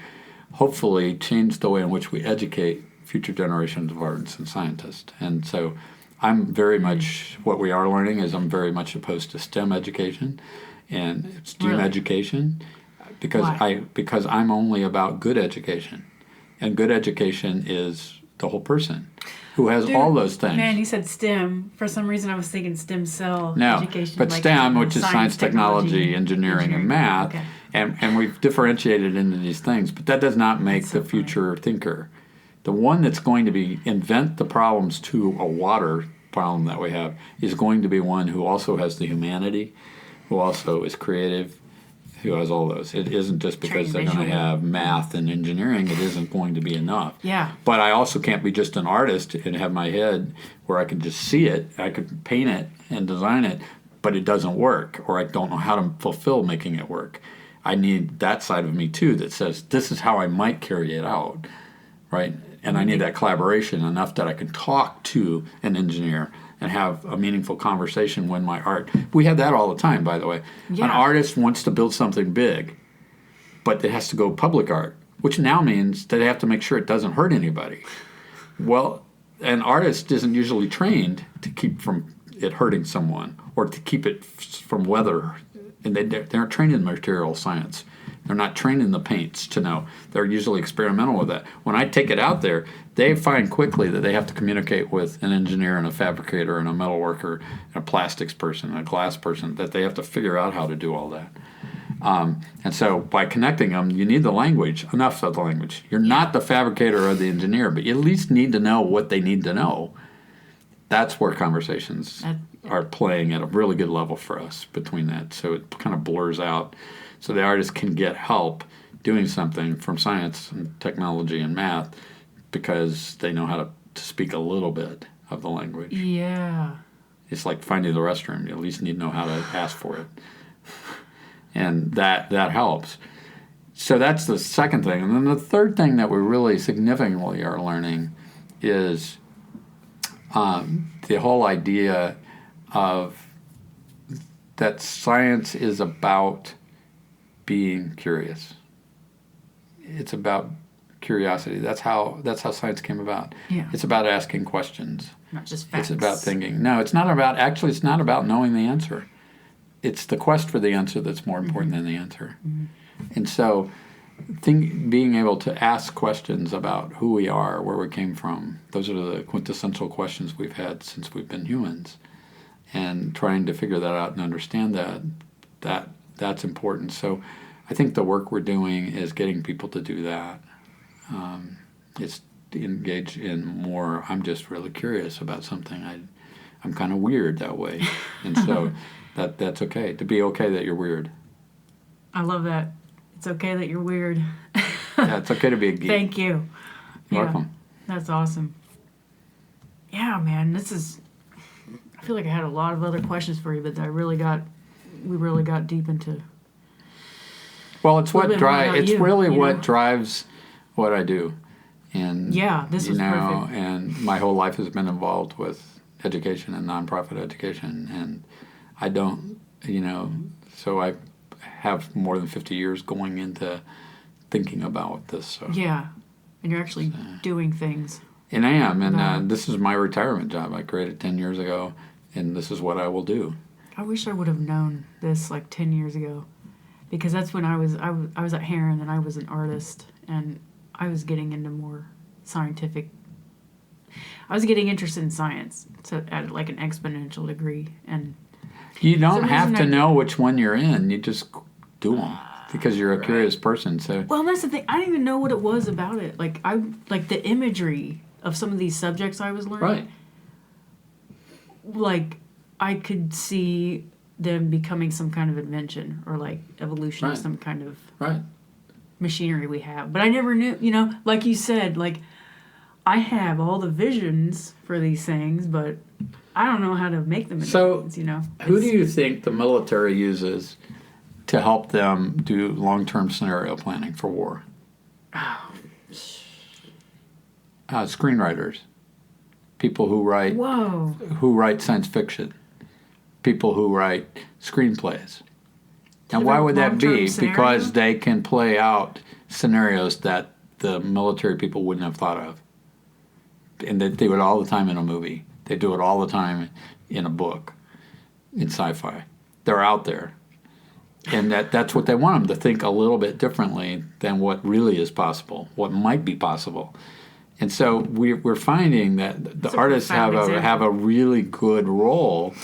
hopefully change the way in which we educate future generations of artists and scientists. And so I'm very much, what we are learning is I'm very much opposed to STEM education and STEAM education because I'm only about good education, and good education is the whole person who has all those things. Man, you said STEM. For some reason, I was thinking stem cell education. But STEM, which is science, technology, engineering, and math, okay. and we've differentiated into these things, but that does not make the future thinker. The one that's going to invent the problems to a water problem that we have is going to be one who also has the humanity, who also is creative, who has all those. It isn't just because they're going to have math and engineering. It isn't going to be enough. Yeah. But I also can't be just an artist and have my head where I can just see it. I could paint it and design it, but it doesn't work, or I don't know how to fulfill making it work. I need that side of me too that says, this is how I might carry it out, right? And I need that collaboration enough that I can talk to an engineer and have a meaningful conversation when my art... We have that all the time, by the way. Yeah. An artist wants to build something big, but it has to go public art, which now means that they have to make sure it doesn't hurt anybody. Well, an artist isn't usually trained to keep from it hurting someone or to keep it from weather. And they aren't trained in material science. They're not trained in the paints to know. They're usually experimental with that. When I take it out there, they find quickly that they have to communicate with an engineer and a fabricator and a metal worker and a plastics person and a glass person, that they have to figure out how to do all that. And so by connecting them, you need the language, enough of the language. You're not the fabricator or the engineer, but you at least need to know what they need to know. That's where conversations are playing at a really good level for us between that. So it kind of blurs out. So the artist can get help doing something from science and technology and math because they know how to speak a little bit of the language. Yeah. It's like finding the restroom. You at least need to know how to ask for it. And that helps. So that's the second thing. And then the third thing that we really significantly are learning is the whole idea of that science is about being curious. It's about curiosity. That's how science came about. Yeah. It's about asking questions. Not just facts. It's about thinking. No, it's not about knowing the answer. It's the quest for the answer that's more important than the answer. Mm-hmm. And so being able to ask questions about who we are, where we came from, those are the quintessential questions we've had since we've been humans. And trying to figure that out and understand that's important. So I think the work we're doing is getting people to do that. It's engage in more. I'm just really curious about something. I'm kind of weird that way, and so that's okay. To be okay that you're weird. I love that. It's okay that you're weird. Yeah, it's okay to be a geek. Thank you. You're welcome. That's awesome. Yeah, man, I feel like I had a lot of other questions for you, but we really got deep into. Well, it's what what drives what I do, and this is perfect. And my whole life has been involved with education and nonprofit education, and I don't, so I have more than 50 years going into thinking about this. So. Yeah, and you're actually doing things. And I am, and this is my retirement job. I created 10 years ago, and this is what I will do. I wish I would have known this like 10 years ago, because that's when I was at Heron, and I was an artist, and I was getting into more scientific. I was getting interested in science at like an exponential degree, and you don't have to know which one you're in. You just do them because you're a curious person. So well, that's the thing. I didn't even know what it was about it. Like the imagery of some of these subjects I was learning. Right. Like I could see them becoming some kind of invention or like evolution of some kind of machinery we have. But I never knew, like you said, like I have all the visions for these things, but I don't know how to make them into things, Who do you think the military uses to help them do long-term scenario planning for war? Screenwriters, people who write science fiction, people who write screenplays. And why would that be? Because they can play out scenarios that the military people wouldn't have thought of. And they do it all the time in a movie. They do it all the time in a book, in sci-fi. They're out there. And that's what they want them to think a little bit differently than what really is possible, what might be possible. And so we're finding that the artists have a really good role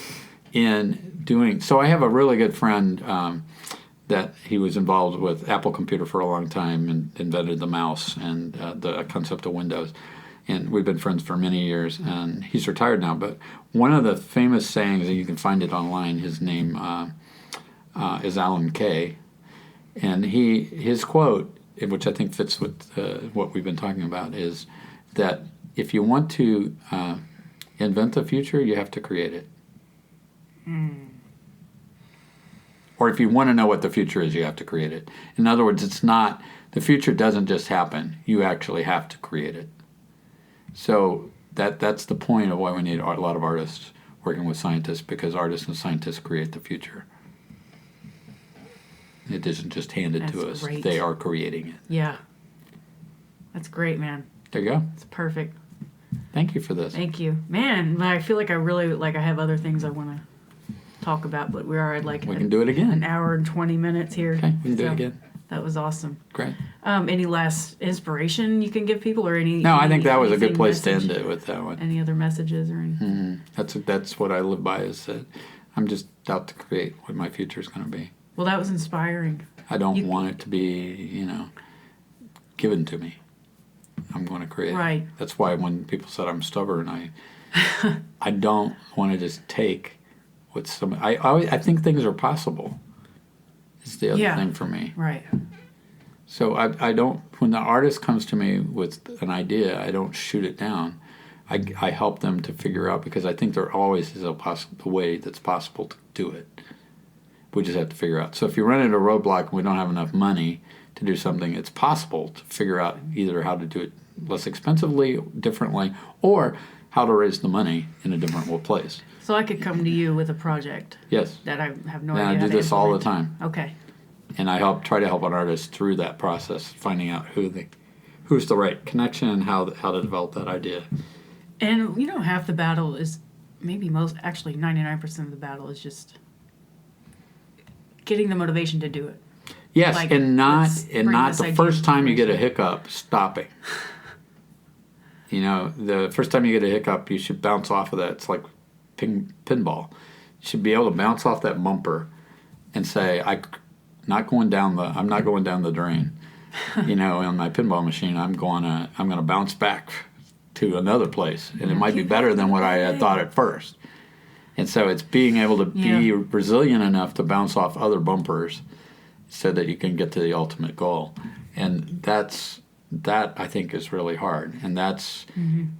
in doing. So I have a really good friend that he was involved with Apple Computer for a long time and invented the mouse and the concept of Windows. And we've been friends for many years, and he's retired now. But one of the famous sayings, and you can find it online, his name is Alan Kay. And his quote, which I think fits with what we've been talking about, is that if you want to invent the future, you have to create it. Or if you want to know what the future is, you have to create it. In other words, the future doesn't just happen. You actually have to create it. So that's the point of why we need a lot of artists working with scientists, because artists and scientists create the future. It isn't just handed to us. Great. They are creating it. Yeah. That's great, man. There you go. It's perfect. Thank you for this. Thank you. Man, I feel like I have other things I want to talk about, but we are at we can do it again. An hour and 20 minutes here. Okay, we can do it again. That was awesome. Great. Any last inspiration you can give people, or any? No, I think that was a good place to end it with that one. Any other messages or anything? That's what I live by, is that I'm just out to create what my future is going to be. Well, that was inspiring. I don't want it to be, given to me. I'm going to create. Right. That's why when people said I'm stubborn, I don't want to just take what I think things are possible. It's the other thing for me. Right. So I don't, when the artist comes to me with an idea, I don't shoot it down. I help them to figure out, because I think there always is a way that's possible to do it. We just have to figure out. So if you run into a roadblock and we don't have enough money to do something, it's possible to figure out either how to do it less expensively, differently, or how to raise the money in a different place. So I could come to you with a project. Yes. That I have no idea. And I do this all the time. Okay. And I try to help an artist through that process, finding out who's the right connection, how to develop that idea. And half the battle is, maybe 99% of the battle is just getting the motivation to do it. Yes, and not the first time you get a hiccup, stopping. The first time you get a hiccup, you should bounce off of that. It's like pinball. You should be able to bounce off that bumper and say, I'm not going down the drain. on my pinball machine, I'm gonna bounce back to another place, and it might be better than what I had thought at first. And so it's being able to be resilient enough to bounce off other bumpers so that you can get to the ultimate goal. And that I think is really hard. And that's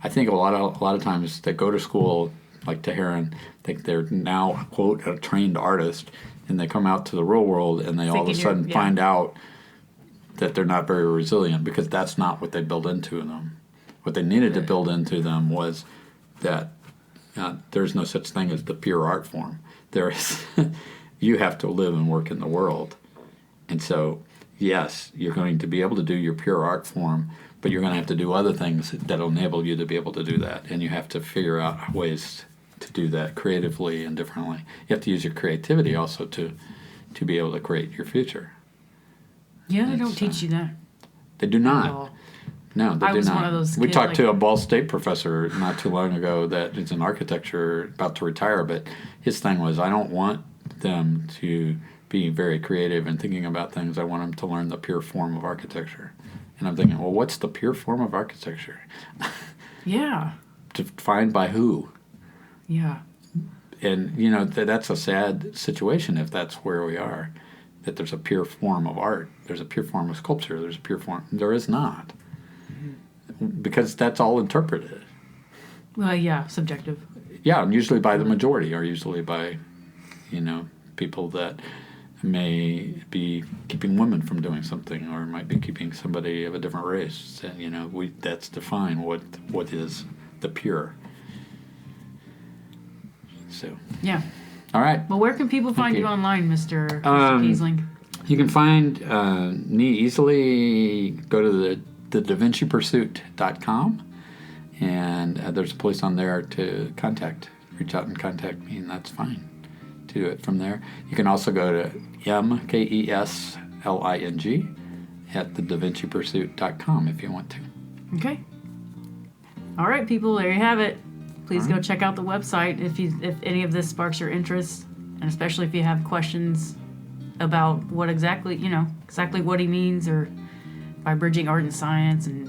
I think a lot of times they go to school like Teheran, think they're now quote a trained artist, and they come out to the real world and they all of a sudden find out that they're not very resilient because that's not what they built into them. What they needed to build into them was that there's no such thing as the pure art form. There is, you have to live and work in the world. And so, yes, you're going to be able to do your pure art form, but you're going to have to do other things that'll enable you to be able to do that. And you have to figure out ways to do that creatively and differently. You have to use your creativity also to be able to create your future. Yeah, they don't teach you that. They do not. No, they do not. One of those we talked to a Ball State professor not too long ago that is in architecture, about to retire, but his thing was, I don't want them to be very creative and thinking about things. I want them to learn the pure form of architecture. And I'm thinking, well, what's the pure form of architecture? Yeah. Defined by who? Yeah. And, that's a sad situation if that's where we are, that there's a pure form of art. There's a pure form of sculpture. There's a pure form. There is not. Because that's all interpreted. Well, yeah, subjective. Yeah, and usually by the majority, or usually by, people that may be keeping women from doing something, or might be keeping somebody of a different race. And, that's defined what is the pure. So. Yeah. All right. Well, where can people find you online, Mr. Kesling? You can find me easily. Go to the daVinciPursuit.com, and there's a place on there to reach out and contact me, and that's fine to do it from there. You can also go to mkesling at the daVinciPursuit.com if you want to. Okay. All right, people, there you have it. Please go check out the website if any of this sparks your interest, and especially if you have questions about what exactly what he means, or by bridging art and science, and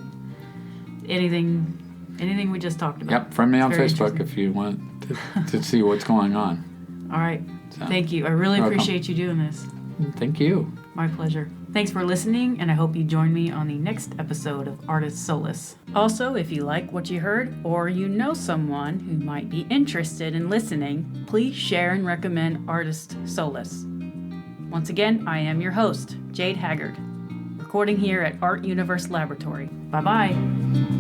anything we just talked about. Yep, friend me on Facebook if you want to see what's going on. All right. So, thank you. I really appreciate you doing this. Thank you. My pleasure. Thanks for listening, and I hope you join me on the next episode of Artist Solace. Also, if you like what you heard, or you know someone who might be interested in listening, please share and recommend Artist Solace. Once again, I am your host, Jade Haggard, recording here at Art Universe Laboratory. Bye-bye.